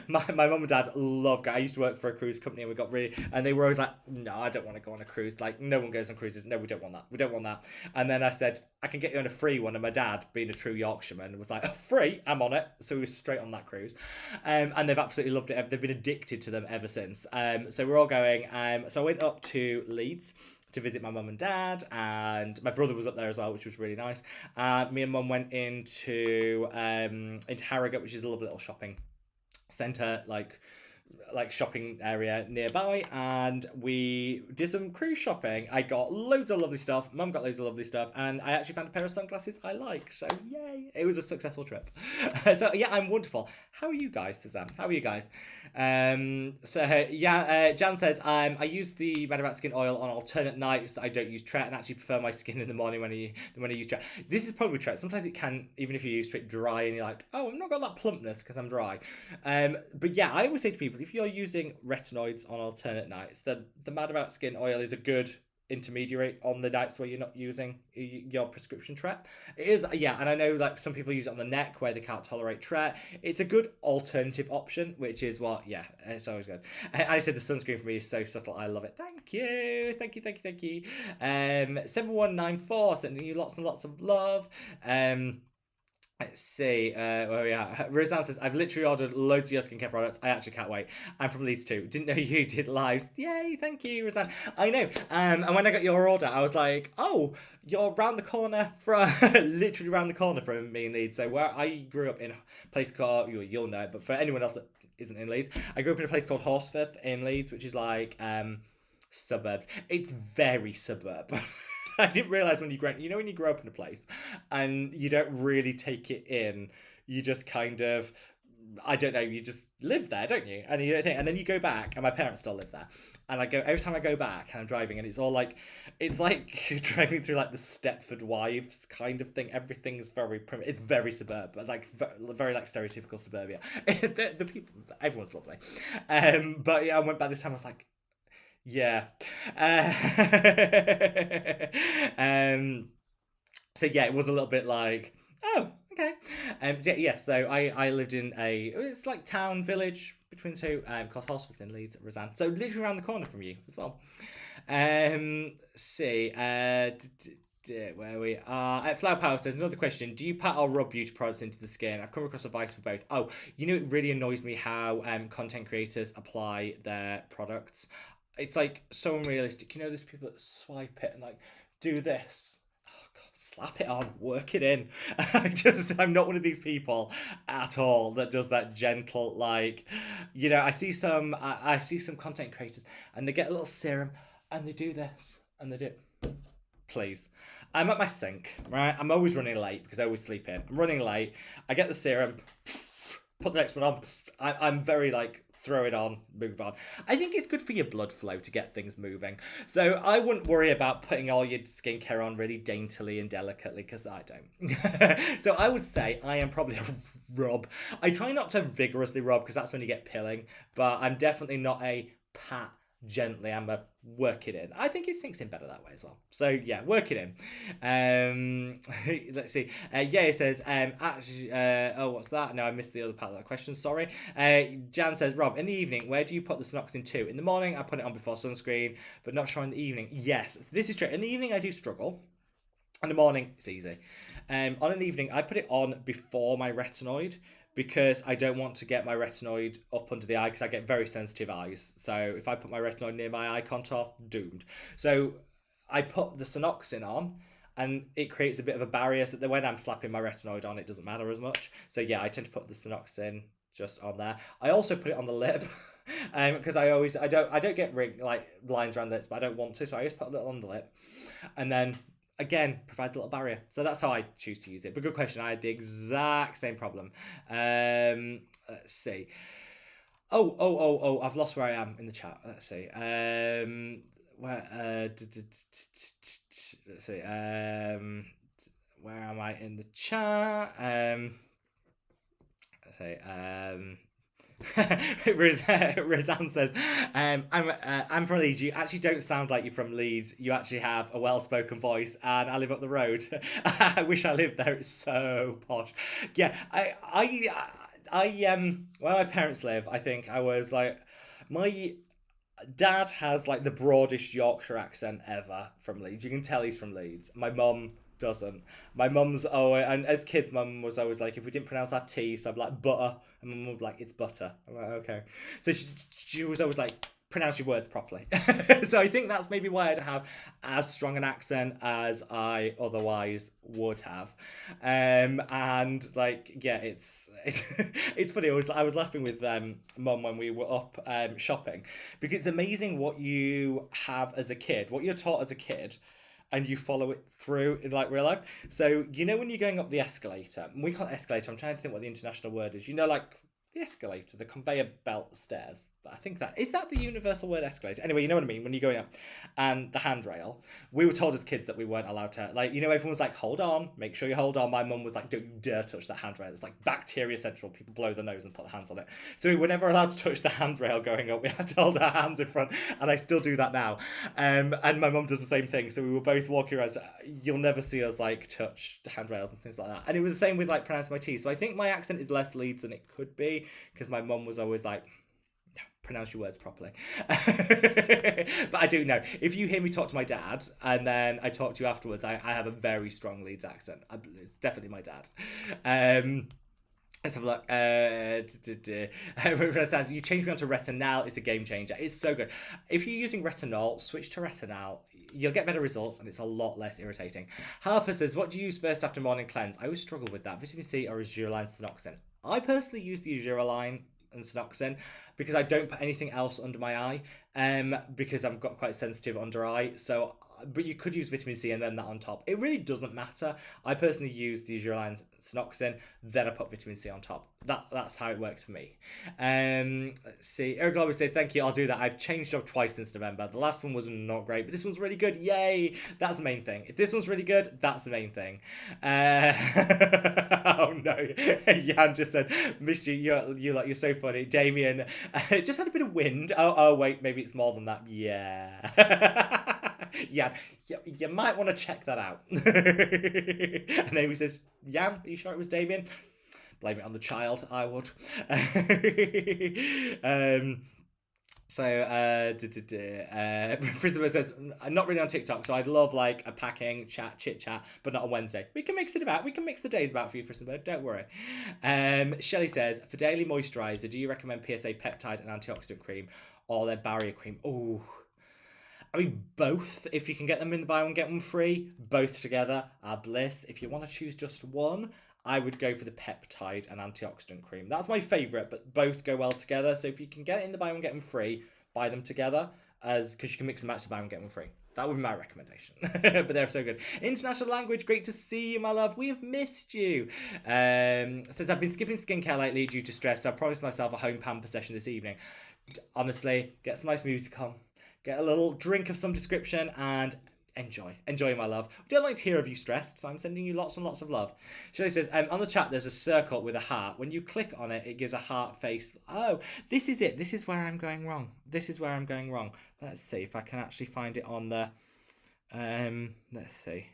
my mum and dad love going. I used to work for a cruise company and they were always like, no, I don't want to go on a cruise, like no one goes on cruises, no, we don't want that. And then I said, I can get you on a free one, and my dad, being a true Yorkshireman, was like, oh, free, I'm on it. So we were straight on that cruise, and they've absolutely loved it. They've been addicted to them ever since. So we're all going. So I went up to Leeds to visit my mum and dad, and my brother was up there as well, which was really nice. Me and mum went into Harrogate, which is a lovely little shopping centre, like shopping area nearby, and we did some cruise shopping. I got loads of lovely stuff, mum got loads of lovely stuff, and I actually found a pair of sunglasses I like, so yay, it was a successful trip. So yeah, I'm wonderful. How are you guys, Suzanne? How are you guys? Jan says, I use the Mad Skin oil on alternate nights that I don't use Tret, and actually prefer my skin in the morning when I use Tret. This is probably Tret. Sometimes it can, even if you use Tret dry and you're like, oh, I've not got that plumpness because I'm dry. But yeah, I always say to people, if you're using retinoids on alternate nights, the Mad Skin oil is a good intermediary on the nights where you're not using your prescription Tret. It is, yeah, and I know like some people use it on the neck where they can't tolerate Tret. It's a good alternative option, which is what, yeah, it's always good. And I said the sunscreen for me is so subtle, I love it. Thank you. 7194 sending you lots and lots of love. Let's see, where we are. Roseanne says, I've literally ordered loads of your skincare products. I actually can't wait. I'm from Leeds too. Didn't know you did lives. Yay, thank you, Roseanne. I know. And when I got your order, I was like, oh, you're round the corner from, literally round the corner from me in Leeds. So where I grew up in a place called, you'll know it, but for anyone else that isn't in Leeds, I grew up in a place called Horsforth in Leeds, which is like suburbs. It's very suburb. I didn't realise when you grow up in a place and you don't really take it in, you just kind of, I don't know, you just live there, don't you? And you don't think, and then you go back, and my parents still live there. And every time I go back and I'm driving, and it's like driving through like the Stepford Wives kind of thing. Everything's very primitive. It's very suburb, but like very like stereotypical suburbia. the people, everyone's lovely. But yeah, I went back this time, I was like, yeah. So yeah, it was a little bit like, oh, okay. So I lived in it's like town village between the two, called Horsforth in Leeds, Roseanne. So literally around the corner from you as well. Where we are. Flower Power says, another question, do you pat or rub beauty products into the skin? I've come across advice for both. Oh, it really annoys me how content creators apply their products. It's like so unrealistic. There's people that swipe it and like do this. Oh God, slap it on, work it in. I'm not one of these people at all that does that gentle, like, I see some content creators and they get a little serum and they do this and they do. Please. I'm at my sink, right? I'm always running late because I always sleep in. I'm running late. I get the serum, put the next one on, I'm very like throw it on, move on. I think it's good for your blood flow to get things moving. So I wouldn't worry about putting all your skincare on really daintily and delicately because I don't. So I would say I am probably a rub. I try not to vigorously rub because that's when you get pilling, but I'm definitely not a pat gently. I'm a work it in. I think it sinks in better that way as well. So yeah, work it in. Let's see. Yeah, it says actually. Oh, what's that? No, I missed the other part of that question. Sorry. Jan says, Rob, in the evening, where do you put the Snox in too? In the morning, I put it on before sunscreen, but not sure in the evening. Yes, this is true. In the evening, I do struggle. In the morning, it's easy. On an evening, I put it on before my retinoid because I don't want to get my retinoid up under the eye because I get very sensitive eyes. So if I put my retinoid near my eye contour, doomed. So I put the Sonoxin on and it creates a bit of a barrier so that when I'm slapping my retinoid on, it doesn't matter as much. So yeah, I tend to put the Sonoxin just on there. I also put it on the lip. Because I don't get like lines around the lips, but I don't want to, so I just put a little on the lip, and then again provide a little barrier. So that's how I choose to use it. But good question. I had the exact same problem. Let's see. Oh! I've lost where I am in the chat. Let's see. Let's see. Where am I in the chat? Let's see. Razan says, I'm from Leeds. You actually don't sound like you're from Leeds. You actually have a well-spoken voice, and I live up the road. I wish I lived there. It's so posh. Yeah, where my parents live, I think I was like, my dad has like the broadest Yorkshire accent ever from Leeds. You can tell he's from Leeds. My mum doesn't. My mum's and as kids, mum was always like, if we didn't pronounce our T, so I'd be like butter, and mum would be like, it's butter. I'm like, okay. So she was always like, pronounce your words properly. So I think that's maybe why I don't have as strong an accent as I otherwise would have. And like, yeah, it's it's funny. I was laughing with mum when we were up shopping because it's amazing what you have as a kid, what you're taught as a kid, and you follow it through in like real life. So you know when you're going up the escalator, we call it escalator. I'm trying to think what the international word is. You know, like the escalator, the conveyor belt stairs. I think that is that the universal word escalator. Anyway, you know what I mean when you're going up, and the handrail. We were told as kids that we weren't allowed to, like, you know, everyone was like, hold on, make sure you hold on. My mum was like, don't you dare touch that handrail. It's like bacteria central. People blow their nose and put their hands on it. So we were never allowed to touch the handrail going up. We had to hold our hands in front, and I still do that now. And my mum does the same thing. So we were both walking around. So you'll never see us like touch the handrails and things like that. And it was the same with like pronouncing my T. So I think my accent is less Leeds than it could be because my mum was always like, pronounce your words properly. But I do know, if you hear me talk to my dad and then I talk to you afterwards, I have a very strong Leeds accent. It's definitely my dad. Let's have a look. You change me onto retinol. It's a game changer. It's so good. If you're using retinol, switch to retinol. You'll get better results and it's a lot less irritating. Harper says, what do you use first after morning cleanse? I always struggle with that. Vitamin C or Azuraline Synoxin? I personally use the Azuraline and Synoxin because I don't put anything else under my eye because I've got quite sensitive under eye. So, but you could use vitamin C and then that on top. It really doesn't matter. I personally use the Azuraline Synoxin, then I put vitamin C on top. That's how it works for me. Let's see. Eric Glover said, thank you, I'll do that. I've changed job twice since November. The last one was not great, but this one's really good. Yay! That's the main thing. If this one's really good, that's the main thing. Oh no. Jan just said, missed you. You're so funny. Damien just had a bit of wind. Oh wait, maybe it's more than that. Yeah. Yeah, you might want to check that out. And Amy says, Jan, are you sure it was Damien? Blame it on the child, I would. Prisma says, I'm not really on TikTok, so I'd love like a packing, chit chat, but not on Wednesday. We can mix it about. We can mix the days about for you, Prisma, don't worry. Shelley says, for daily moisturizer, do you recommend PSA peptide and antioxidant cream or their barrier cream? Oh, I mean, both. If you can get them in the buy one, get one free, both together are bliss. If you want to choose just one, I would go for the peptide and antioxidant cream. That's my favourite, but both go well together. So if you can get it in the buy one, get them free, buy them together, because you can mix and match the buy one, get one free. That would be my recommendation. But they're so good. International language, great to see you, my love. We have missed you. Says, I've been skipping skincare lately due to stress, so I promised myself a home pamper session this evening. Honestly, get some nice music on, get a little drink of some description, and enjoy, my love. We don't like to hear of you stressed, so I'm sending you lots and lots of love. Shirley says, on the chat there's a circle with a heart. When you click on it, it gives a heart face. Oh, this is it. This is where I'm going wrong. Let's see if I can actually find it on the let's see.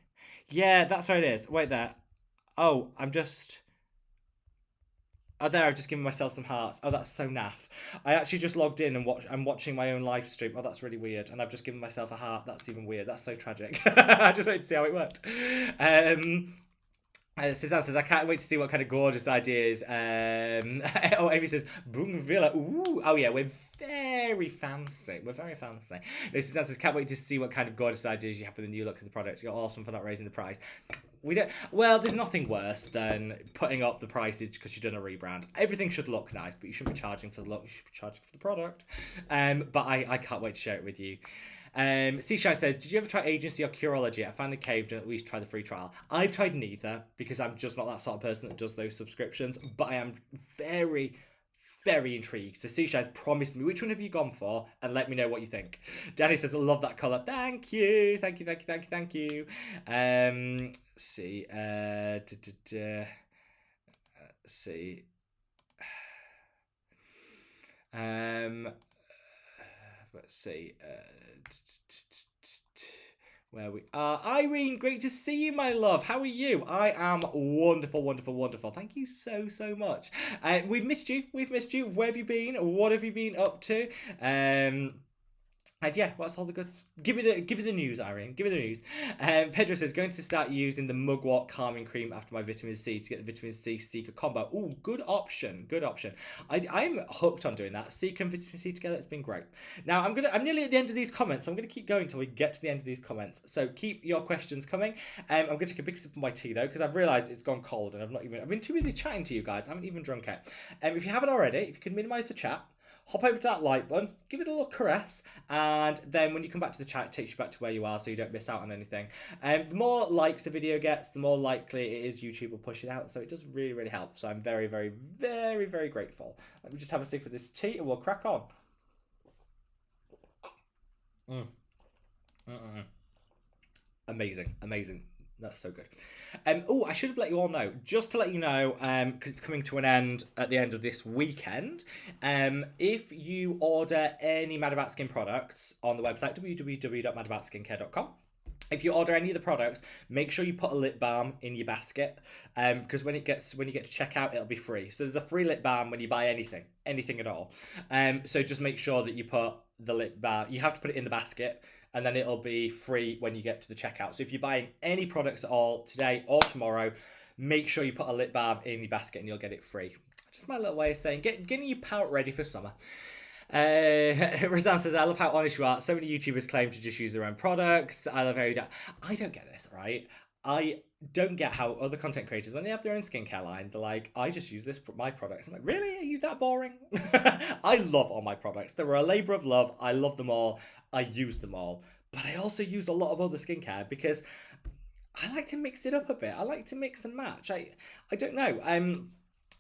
Yeah, that's where it is. Wait there. Oh, there, I've just given myself some hearts. Oh, that's so naff. I actually just logged in and I'm watching my own live stream. Oh, that's really weird. And I've just given myself a heart. That's even weird. That's so tragic. I just wanted to see how it worked. Suzanne says, I can't wait to see what kind of gorgeous ideas. Amy says, Bougainville. Ooh, oh yeah, we're very fancy. Suzanne says, can't wait to see what kind of gorgeous ideas you have for the new look of the product. You're awesome for not raising the price. Well, there's nothing worse than putting up the prices because you've done a rebrand. Everything should look nice, but you shouldn't be charging for the look. You should be charging for the product. But I can't wait to share it with you. Seashine says, did you ever try agency or Curology? I finally caved and at least try the free trial. I've tried neither because I'm just not that sort of person that does those subscriptions, but I am very, very intrigued. So Seashine's promised me, which one have you gone for? And let me know what you think. Danny says, I love that colour. Thank you. See. See. Let's see. Where we are. Irene, great to see you, my love. How are you? I am wonderful. Thank you so much. We've missed you. Where have you been? What have you been up to? And yeah, what's all the goods? Give me the news, Irene. Give me the news. Pedro says, going to start using the Mugwort calming cream after my vitamin C to get the vitamin C Seeker combo. Ooh, good option. I'm hooked on doing that. Seeker and vitamin C together. It's been great. Now I'm nearly at the end of these comments, so I'm gonna keep going till we get to the end of these comments. So keep your questions coming. I'm gonna take a big sip of my tea though, because I've realised it's gone cold and I've been too busy chatting to you guys. I haven't even drunk it. If you haven't already, if you could minimise the chat, hop over to that like button, give it a little caress, and then when you come back to the chat, it takes you back to where you are so you don't miss out on anything. The more likes a video gets, the more likely it is YouTube will push it out, so it does really help. So I'm very grateful. Let me just have a sip of this tea and we'll crack on. Amazing. That's so good. I should have let you all know, just to let you know, because it's coming to an end at the end of this weekend. If you order any Mad About Skin products on the website, www.madaboutskincare.com, if you order any of the products, make sure you put a lip balm in your basket, because when you get to checkout, it'll be free. So there's a free lip balm when you buy anything at all. So just make sure that you put the lip balm. You have to put it in the basket, and then it'll be free when you get to the checkout. So if you're buying any products at all today or tomorrow, make sure you put a lip balm in your basket and you'll get it free. Just my little way of saying, getting your pout ready for summer. Razan says, I love how honest you are. So many YouTubers claim to just use their own products. I love how you don't. I don't get this, right? I don't get how other content creators, when they have their own skincare line, they're like, I just use my products. I'm like, really? Are you that boring? I love all my products. They're a labour of love. I love them all. I use them all. But I also use a lot of other skincare because I like to mix it up a bit. I like to mix and match. I don't know. I'm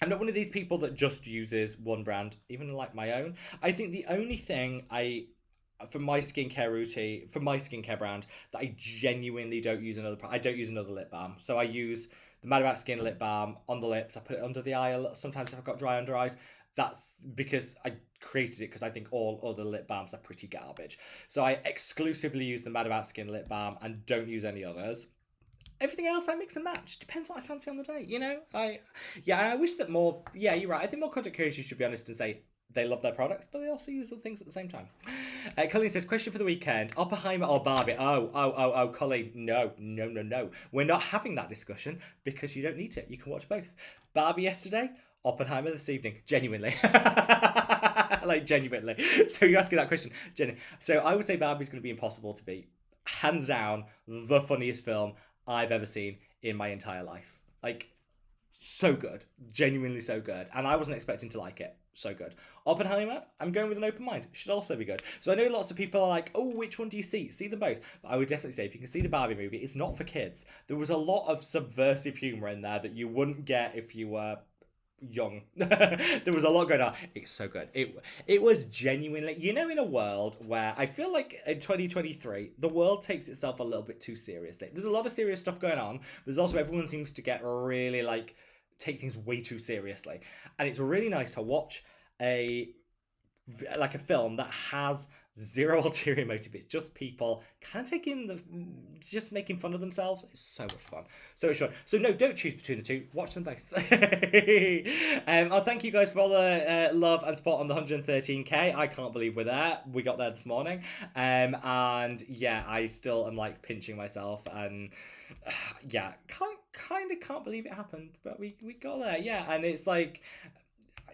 not one of these people that just uses one brand, even like my own. I think the only thing for my skincare routine, for my skincare brand, that I genuinely don't use I don't use another lip balm. So I use the Mad About Skin lip balm on the lips. I put it under the eye sometimes if I've got dry under eyes. That's because I created it because I think all other lip balms are pretty garbage. So I exclusively use the Mad About Skin lip balm and don't use any others. Everything else I mix and match. Depends what I fancy on the day, you know? I wish that more, yeah, you're right. I think more content creators should be honest and say they love their products, but they also use other things at the same time. Colleen says, question for the weekend, Oppenheimer or Barbie? Oh, Colleen, no. We're not having that discussion because you don't need to. You can watch both. Barbie yesterday, Oppenheimer this evening. Genuinely. Like, genuinely. So you're asking that question. So I would say Barbie's going to be impossible to beat. Hands down, the funniest film I've ever seen in my entire life. Like, so good, genuinely so good, and I wasn't expecting to like it. So good. Oppenheimer, I'm going with an open mind. Should also be good. So I know lots of people are like, oh, which one do you see? See them both. But I would definitely say if you can see the Barbie movie, it's not for kids. There was a lot of subversive humor in there that you wouldn't get if you were young. There was a lot going on. It's so good. It was genuinely, in a world where I feel like in 2023 the world takes itself a little bit too seriously. There's a lot of serious stuff going on. There's also everyone seems to get really like take things way too seriously, and it's really nice to watch a like a film that has zero ulterior motive. It's just people kind of taking just making fun of themselves. It's so much fun, so much fun. So no, don't choose between the two. Watch them both. I'll thank you guys for all the love and support on the 113k. I can't believe we're there. We got there this morning, and yeah, I still am like pinching myself, and yeah, can't believe it happened, but we got there. Yeah, and it's like,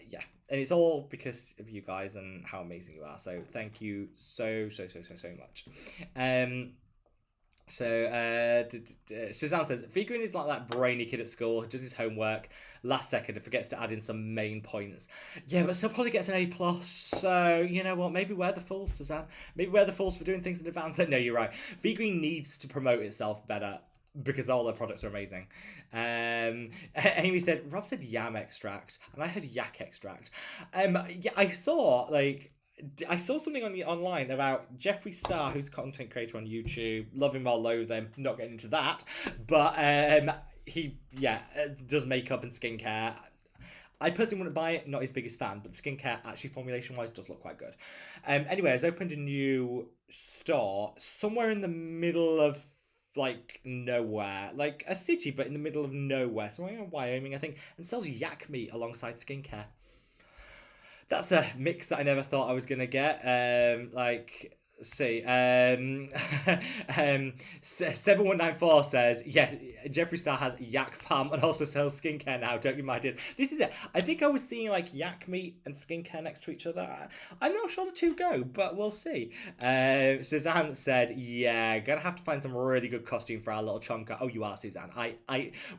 yeah, and it's all because of you guys and how amazing you are. So thank you so much. Suzanne says Vigrin is like that brainy kid at school who does his homework last second and forgets to add in some main points. Yeah, but still probably gets an A+. So you know what? Maybe we're the fools, Suzanne. Maybe we're the fools for doing things in advance. No, you're right. Vigrin needs to promote itself better, because all their products are amazing. Amy said, Rob said yam extract, and I heard yak extract. Yeah, I saw something online about Jeffree Star, who's a content creator on YouTube. Love him or loathe him, not getting into that. But he does makeup and skincare. I personally wouldn't buy it, not his biggest fan, but the skincare actually formulation-wise does look quite good. Anyway, I opened a new store somewhere in the middle of like nowhere, like a city but in the middle of nowhere, somewhere in Wyoming I think, and sells yak meat alongside skincare. That's a mix that I never thought I was gonna get. See, 7194 says, yeah, Jeffree Star has yak farm and also sells skincare now. Don't give me ideas. This is it. I think I was seeing like yak meat and skincare next to each other. I'm not sure the two go, but we'll see. Suzanne said, yeah, gonna have to find some really good costume for our little chonker. Oh, you are, Suzanne.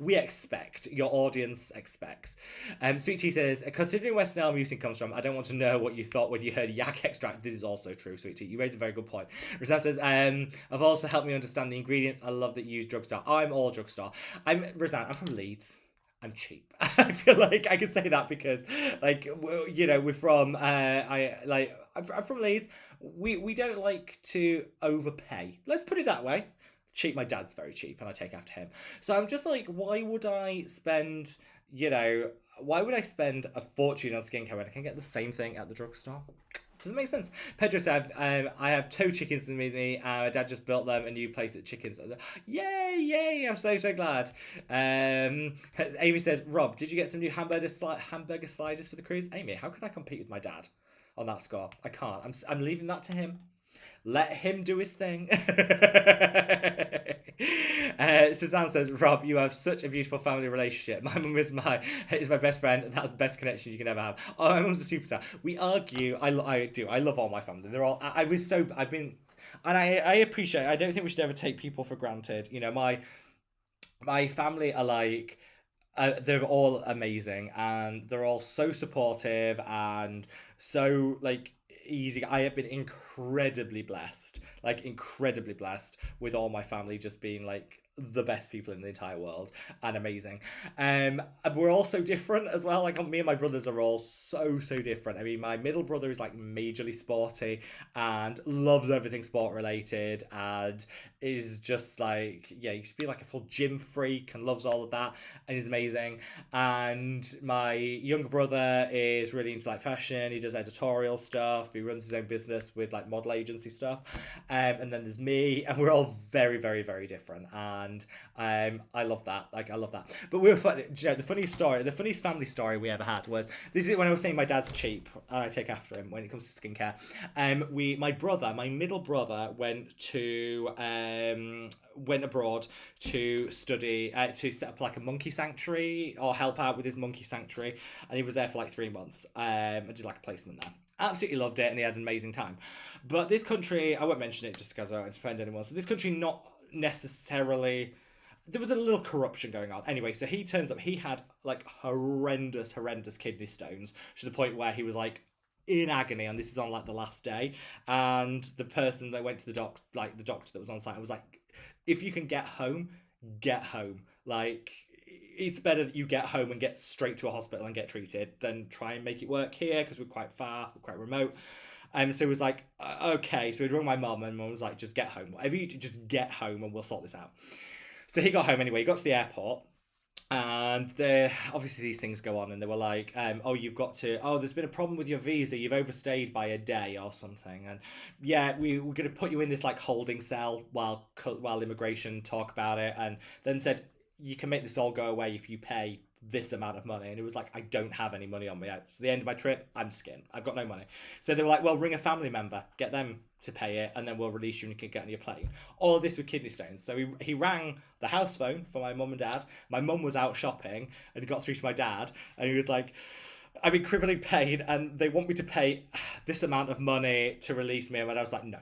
We expect. Your audience expects. Sweet Tea says, considering where snail mucin comes from, I don't want to know what you thought when you heard yak extract. This is also true, Sweet Tea. You raised a very good point. Rosanna says, I've also helped me understand the ingredients. I love that you use drugstore. I'm all drugstore. Rosanna, I'm from Leeds. I'm cheap. I feel like I can say that because, like, we're from. I'm from Leeds. We don't like to overpay. Let's put it that way. Cheap. My dad's very cheap, and I take after him. So I'm just like, why would I spend? Why would I spend a fortune on skincare when I can get the same thing at the drugstore? Does it make sense? Pedro said, I have 2 chickens with me. My dad just built them a new place at chickens. Yay! I'm so glad. Amy says, Rob, did you get some new hamburger sliders for the cruise? Amy, how can I compete with my dad on that score? I can't. I'm leaving that to him. Let him do his thing. Suzanne says, Rob, you have such a beautiful family relationship. My mum is my best friend, and that's the best connection you can ever have. Oh, my mum's a superstar. We argue. I do. I love all my family. They're all. I appreciate. I don't think we should ever take people for granted. My family are like. They're all amazing, and they're all so supportive and so like easy. I have been incredibly blessed with all my family just being like the best people in the entire world and amazing. We're all so different as well. Like me and my brothers are all so different. I mean, my middle brother is like majorly sporty and loves everything sport related and is just like, yeah, he used to be like a full gym freak and loves all of that and is amazing. And my younger brother is really into like fashion. He does editorial stuff. He runs his own business with like model agency stuff. And then there's me, and we're all very different. And I love that. Like, I love that. But we were funny. The funniest family story we ever had was, this is when I was saying my dad's cheap and I take after him when it comes to skincare. My middle brother went abroad to study, to set up like a monkey sanctuary or help out with his monkey sanctuary, and he was there for like 3 months. I did like a placement there. Absolutely loved it, and he had an amazing time. But this country, I won't mention it just because I don't want to offend anyone. So this country, not necessarily there was a little corruption going on. Anyway, so he turns up. He had like horrendous kidney stones to the point where he was like in agony, and this is on like the last day. And the person that went to the doctor that was on site, was like, if you can get home, get home. Like, it's better that you get home and get straight to a hospital and get treated than try and make it work here, because we're quite far, we're quite remote. So it was like, okay. So he'd rung my mum, and mum was like, just get home. Whatever you do, just get home and we'll sort this out. So he got home anyway. He got to the airport, and obviously these things go on, and they were like, there's been a problem with your visa. You've overstayed by a day or something. And yeah, we're going to put you in this like holding cell while immigration talk about it. And then said, you can make this all go away if you pay this amount of money. And it was like, I don't have any money on me. So the end of my trip, I'm skint. I've got no money. So they were like, well, ring a family member, get them to pay it, and then we'll release you and you can get on your plane. All of this with kidney stones. So he rang the house phone for my mum and dad. My mum was out shopping, and he got through to my dad, and he was like, I'm in crippling pain, and they want me to pay this amount of money to release me. And I was like, no.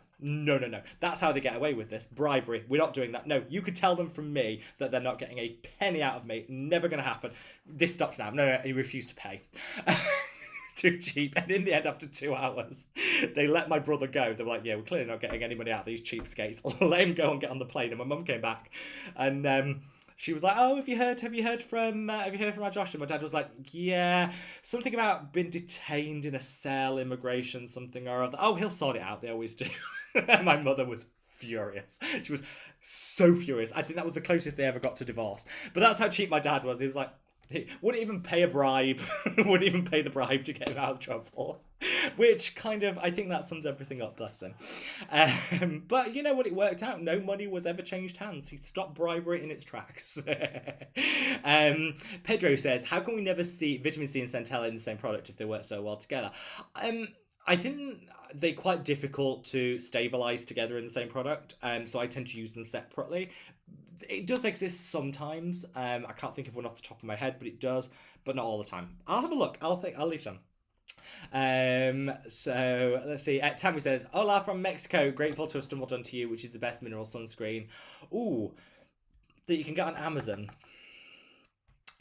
That's how they get away with this. Bribery. We're not doing that. No, you could tell them from me that they're not getting a penny out of me. Never going to happen. This stops now. No, he refused to pay. It's too cheap. And in the end, after 2 hours, they let my brother go. They were like, yeah, we're clearly not getting any money out of these cheapskates. Let him go and get on the plane. And my mum came back, and she was like, oh, have you heard from our Josh? And my dad was like, yeah, something about being detained in a cell, immigration, something or other. Oh, he'll sort it out. They always do. And my mother was furious. She was so furious. I think that was the closest they ever got to divorce. But that's how cheap my dad was. He was like, he wouldn't even pay a bribe. Wouldn't even pay the bribe to get him out of trouble. Which kind of, I think that sums everything up, bless him. But you know what, it worked out. No money was ever changed hands. He stopped bribery in its tracks. Pedro says, how can we never see vitamin C and Centella in the same product if they work so well together? I think they're quite difficult to stabilize together in the same product, so I tend to use them separately. It does exist sometimes. I can't think of one off the top of my head, but it does, but not all the time. I'll have a look. I'll leave some. So let's see. Tammy says, hola from Mexico. Grateful to have stumbled onto you, which is the best mineral sunscreen. Ooh, that you can get on Amazon.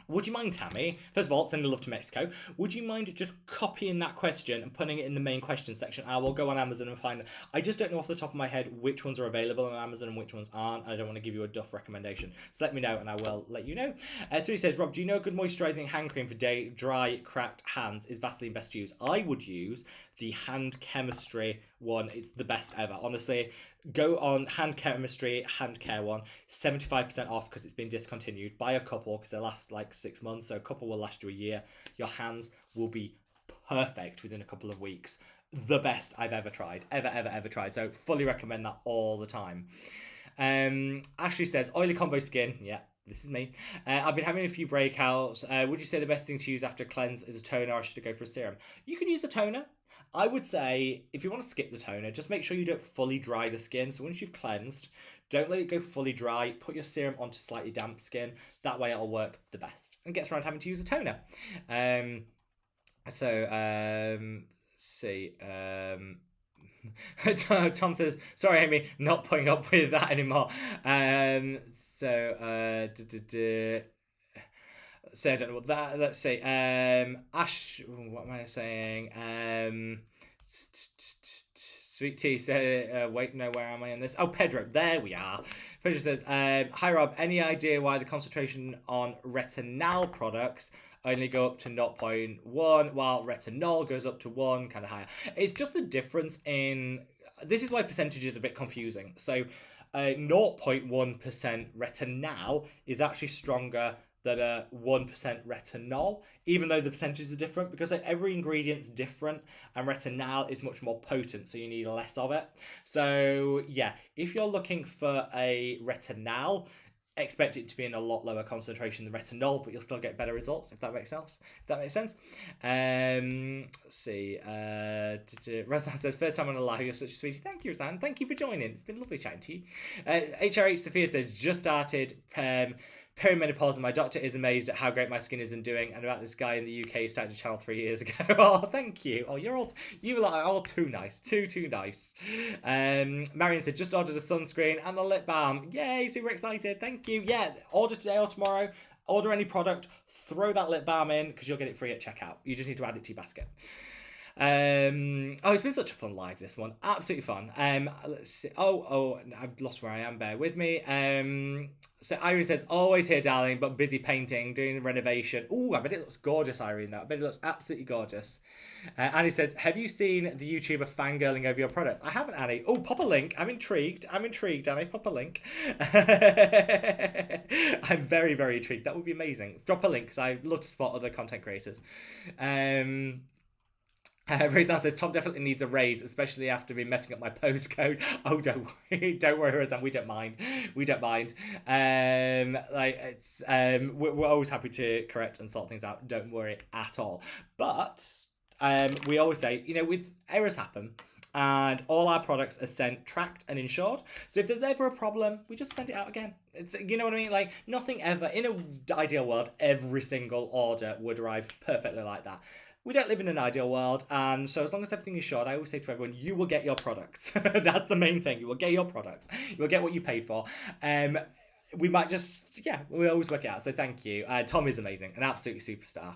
Would you mind, Tammy? First of all, sending love to Mexico. Would you mind just copying that question and putting it in the main question section? I will go on Amazon and find it. I just don't know off the top of my head which ones are available on Amazon and which ones aren't. I don't want to give you a duff recommendation. So let me know and I will let you know. So he says, Rob, do you know a good moisturising hand cream for dry, cracked hands? Is Vaseline best to use? I would use the Hand Chemistry one. It's the best ever. Honestly, go on Hand Chemistry, Hand Care one, 75% off because it's been discontinued. Buy a couple because they last like 6 months, so a couple will last you a year. Your hands will be perfect within a couple of weeks. The best I've ever tried. Ever tried. So fully recommend that all the time. Ashley says, oily combo skin. Yeah, this is me. I've been having a few breakouts. Would you say the best thing to use after a cleanse is a toner, or should I go for a serum? You can use a toner. I would say if you want to skip the toner, just make sure you don't fully dry the skin. So once you've cleansed, don't let it go fully dry. Put your serum onto slightly damp skin. That way it'll work the best and gets around having to use a toner. Tom says, sorry, Amy, not putting up with that anymore. So I don't know what that. Let's see. Ash, what am I saying? Sweet Tea said, wait, no, where am I in this? Oh, Pedro, there we are. Pedro says, hi Rob, any idea why the concentration on retinol products only go up to 0.1 while retinol goes up to 1, kind of higher? It's just the difference in, this is why percentage is a bit confusing. So 0.1% retinol is actually stronger than a 1% retinol, even though the percentages are different, because like every ingredient's different, and retinol is much more potent, so you need less of it. So yeah, if you're looking for a retinol, expect it to be in a lot lower concentration than retinol, but you'll still get better results, if that makes sense. Let's see. Razan says, first time on a live, you're such a sweetie. Thank you, Razan. Thank you for joining. It's been lovely chatting to you. HRH Sophia says, just started Perimenopause, and my doctor is amazed at how great my skin is and doing, and about this guy in the UK started a channel 3 years ago. Oh, thank you. Oh, you are all too nice. Too nice. Marion said, just ordered a sunscreen and the lip balm. Yay, super excited. Thank you. Yeah, order today or tomorrow. Order any product, throw that lip balm in, because you'll get it free at checkout. You just need to add it to your basket. Oh, it's been such a fun live, this one. Absolutely fun. Let's see. Oh, I've lost where I am. Bear with me. So Irene says, always here, darling, but busy painting, doing the renovation. Oh, I bet it looks gorgeous, Irene, though. I bet it looks absolutely gorgeous. Annie says, have you seen the YouTuber fangirling over your products? I haven't, Annie. Oh, pop a link. I'm intrigued, Annie. Pop a link. I'm very, very intrigued. That would be amazing. Drop a link, because I love to support other content creators. Razan says, Tom definitely needs a raise, especially after me messing up my postcode. Oh, don't worry, Razan, we don't mind. We're always happy to correct and sort things out. Don't worry at all. But we always say, with errors happen, and all our products are sent tracked and insured. So if there's ever a problem, we just send it out again. It's, you know what I mean? Like, nothing ever, in an ideal world, every single order would arrive perfectly like that. We don't live in an ideal world, and so as long as everything is short, I always say to everyone, you will get your products. That's the main thing. You will get your products. You will get what you paid for. We might just, we always work it out. So thank you. Tom is amazing, an absolute superstar.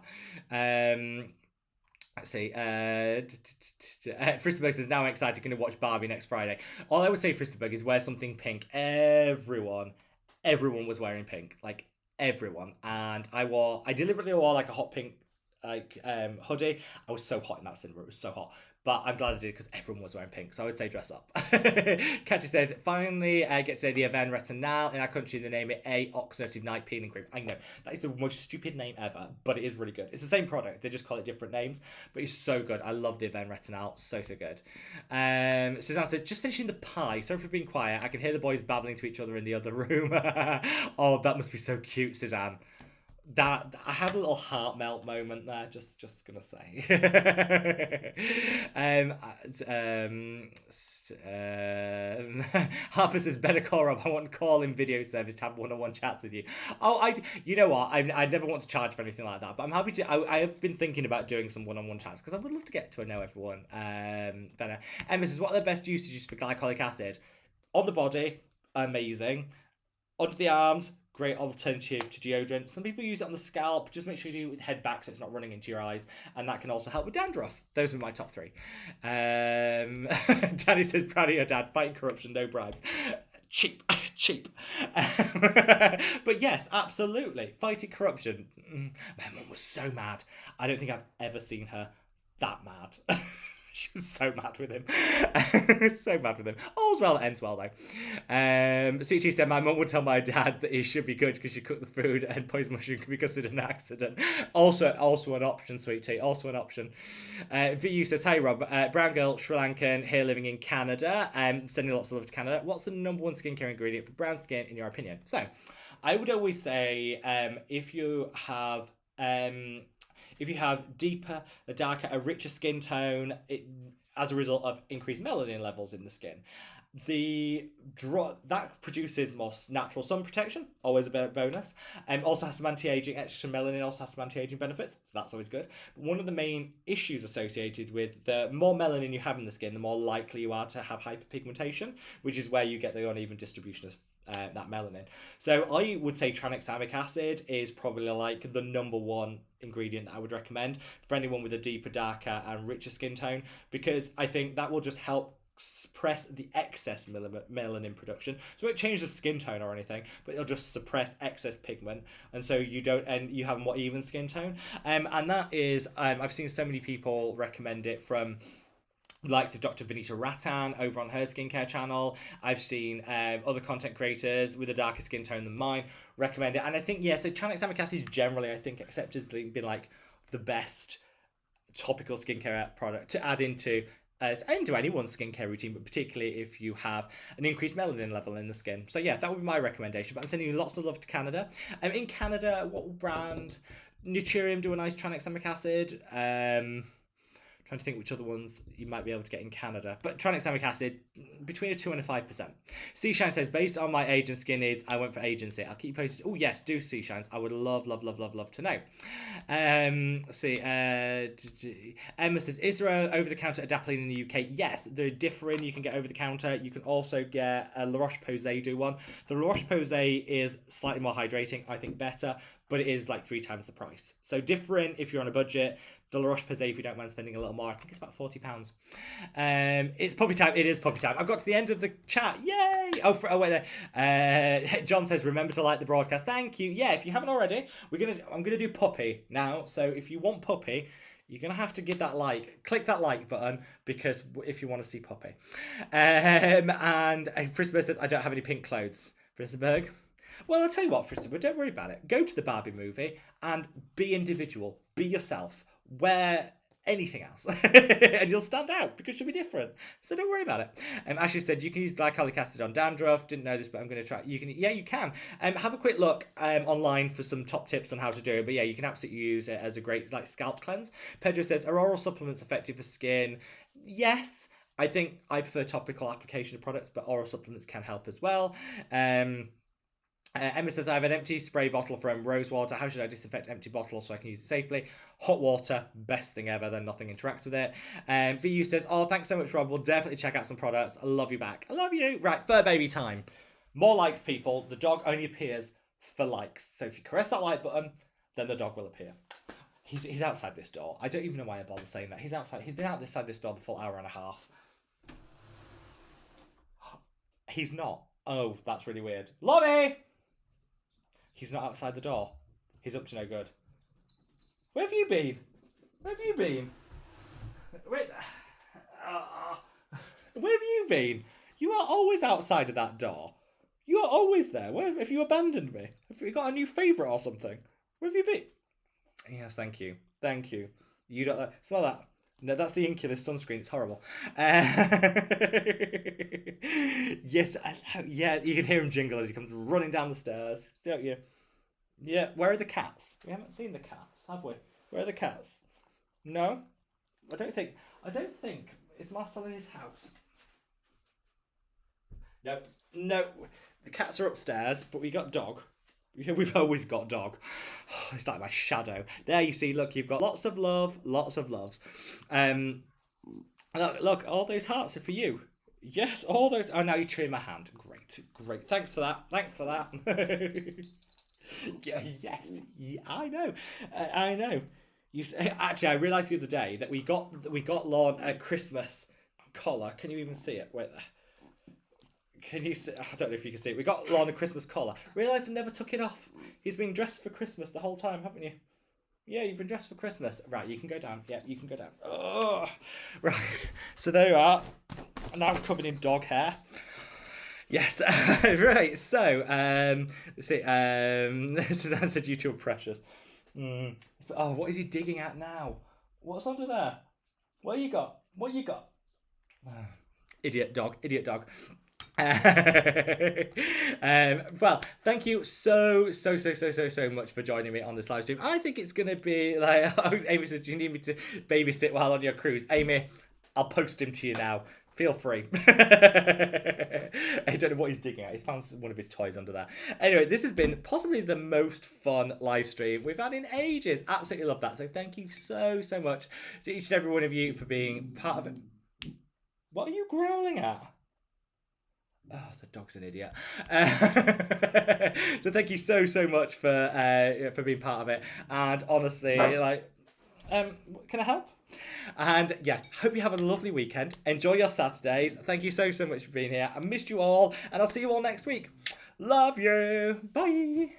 Let's see. Fristerberg says, now I'm excited, going to watch Barbie next Friday. All I would say, Fristerberg, is wear something pink. Everyone was wearing pink. Like, everyone. And I deliberately wore like a hot pink hoodie. I was so hot in that cinema. It was so hot. But I'm glad I did, because everyone was wearing pink. So I would say dress up. Katya said, finally get to the Aven Retinal. In our country, they name it A Oxidative Night Peeling Cream. I know, that is the most stupid name ever, but it is really good. It's the same product. They just call it different names. But it's so good. I love the Aven Retinal. So good. Suzanne said, just finishing the pie. Sorry for being quiet. I can hear the boys babbling to each other in the other room. Oh, that must be so cute, Suzanne. That I had a little heart melt moment there. Just gonna say. Harper says, better call Rob. I want call-in video service to have one-on-one chats with you. Oh, you know what? I never want to charge for anything like that, but I'm happy to. I have been thinking about doing some one-on-one chats, because I would love to get to know everyone better. Emma says, what are the best usages for glycolic acid? On the body, amazing. Onto the arms, great alternative to deodorant. Some people use it on the scalp. Just make sure you do it head back so it's not running into your eyes. And that can also help with dandruff. Those are my top 3. Danny says, proud of your dad. Fighting corruption, no bribes. Cheap. But yes, absolutely. Fighting corruption. My mum was so mad. I don't think I've ever seen her that mad. She was so mad with him. All's well that ends well, though. CT said, my mum would tell my dad that he should be good because she cooked the food, and poison mushroom can be considered an accident. Also an option, Sweet Tea. Also an option. VU says, hey, Rob. Brown girl, Sri Lankan, here living in Canada. Sending lots of love to Canada. What's the number 1 skincare ingredient for brown skin, in your opinion? So, I would always say, if you have deeper, a darker, a richer skin tone, as a result of increased melanin levels in the skin, that produces more natural sun protection, always a bit of bonus. Also has some anti-aging, extra melanin also has some anti-aging benefits, so that's always good. But one of the main issues associated with the more melanin you have in the skin, the more likely you are to have hyperpigmentation, which is where you get the uneven distribution of that melanin. So I would say tranexamic acid is probably like the number 1 ingredient that I would recommend for anyone with a deeper, darker and richer skin tone, because I think that will just help suppress the excess melanin production. So it won't change the skin tone or anything, but it'll just suppress excess pigment, and so you have a more even skin tone. And that is, I've seen so many people recommend it, from the likes of Dr. Vinita Ratan over on her skincare channel. I've seen other content creators with a darker skin tone than mine recommend it. And I think, so tranexamic acid is generally, I think, accepted as being like the best topical skincare product to add into anyone's skincare routine, but particularly if you have an increased melanin level in the skin. So yeah, that would be my recommendation. But I'm sending you lots of love to Canada. In Canada, what brand? Naturium do a nice tranexamic acid. Trying to think which other ones you might be able to get in Canada. But tranexamic acid, between a 2 and a 5%. Seashine says, based on my age and skin needs, I went for agency. I'll keep you posted. Oh, yes, do Seashines. I would love to know. Let's see. Emma says, is there a over-the-counter adapalene in the UK? Yes, they're different. You can get over-the-counter. You can also get a La Roche-Posay do one. The La Roche-Posay is slightly more hydrating, I think better, but it is like 3 times the price. So different if you're on a budget. The La Roche-Posay, if you don't mind spending a little more, I think it's about £40. It's puppy time. It is puppy time. I've got to the end of the chat. Yay! Oh wait there. John says, remember to like the broadcast. Thank you. Yeah, if you haven't already, I'm gonna do puppy now. So if you want puppy, you're gonna have to give that like, click that like button, because if you want to see puppy. And Frisberg says, I don't have any pink clothes. Frisberg. Well, I'll tell you what, Frisberg, don't worry about it. Go to the Barbie movie and be individual. Be yourself. Wear anything else and you'll stand out because you'll be different, so don't worry about it. Ashley said you can use glycolic acid on dandruff. Didn't know this, but I'm going to try. You can have a quick look online for some top tips on how to do it, but yeah, you can absolutely use it as a great like scalp cleanse. Pedro says, are oral supplements effective for skin? Yes, I think I prefer topical application of products, but oral supplements can help as well. Emma says, I have an empty spray bottle from Rosewater. How should I disinfect empty bottles so I can use it safely? Hot water, best thing ever, then nothing interacts with it. VU says, oh, thanks so much, Rob. We'll definitely check out some products. I love you back. I love you. Right, fur baby time. More likes, people. The dog only appears for likes. So if you caress that like button, then the dog will appear. He's outside this door. I don't even know why I bother saying that. He's outside. He's been outside this door the full hour and a half. He's not. Oh, that's really weird. Lonnie! He's not outside the door. He's up to no good. Where have you been? Where have you been? Where have you been? You are always outside of that door. You are always there. Where have you abandoned me? Have you got a new favourite or something? Where have you been? Yes, thank you. Thank you. You don't smell that? No, that's the Inculus sunscreen. It's horrible. Yes, yeah, you can hear him jingle as he comes running down the stairs, don't you? Yeah, where are the cats? We haven't seen the cats, have we? Where are the cats? No? I don't think. Is Marcel in his house? No. The cats are upstairs, but we got dog. We've always got dog. It's like my shadow. There you see, look, you've got lots of love, lots of loves. Look, all those hearts are for you. Yes, all those. Oh, now you chew my hand. Great. Thanks for that. Yeah, yes, yeah, I know. Actually, I realised the other day that we got Lorne a Christmas collar. Can you even see it? Wait there. Can you see? I don't know if you can see it. We got Lorne a Christmas collar. Realised I never took it off. He's been dressed for Christmas the whole time, haven't you? Yeah, you've been dressed for Christmas. Right, you can go down. Yeah, you can go down. Oh, right. So there you are. Now I'm covered in dog hair. Yes. Right. So, let's see. Suzanne said you two are precious. Oh, what is he digging at now? What's under there? What you got? Idiot dog. Well, thank you so much for joining me on this live stream. I think it's gonna be like Amy says, do you need me to babysit while on your cruise? Amy, I'll post him to you now. Feel free. I don't know what he's digging at. He's found one of his toys under there. Anyway, this has been possibly the most fun live stream we've had in ages. Absolutely love that. So thank you so much to each and every one of you for being part of it. What are you growling at? Oh, the dog's an idiot. So thank you so much for being part of it. And honestly, like, can I help? And yeah, hope you have a lovely weekend. Enjoy your Saturdays. Thank you so much for being here. I missed you all, and I'll see you all next week. Love you. Bye.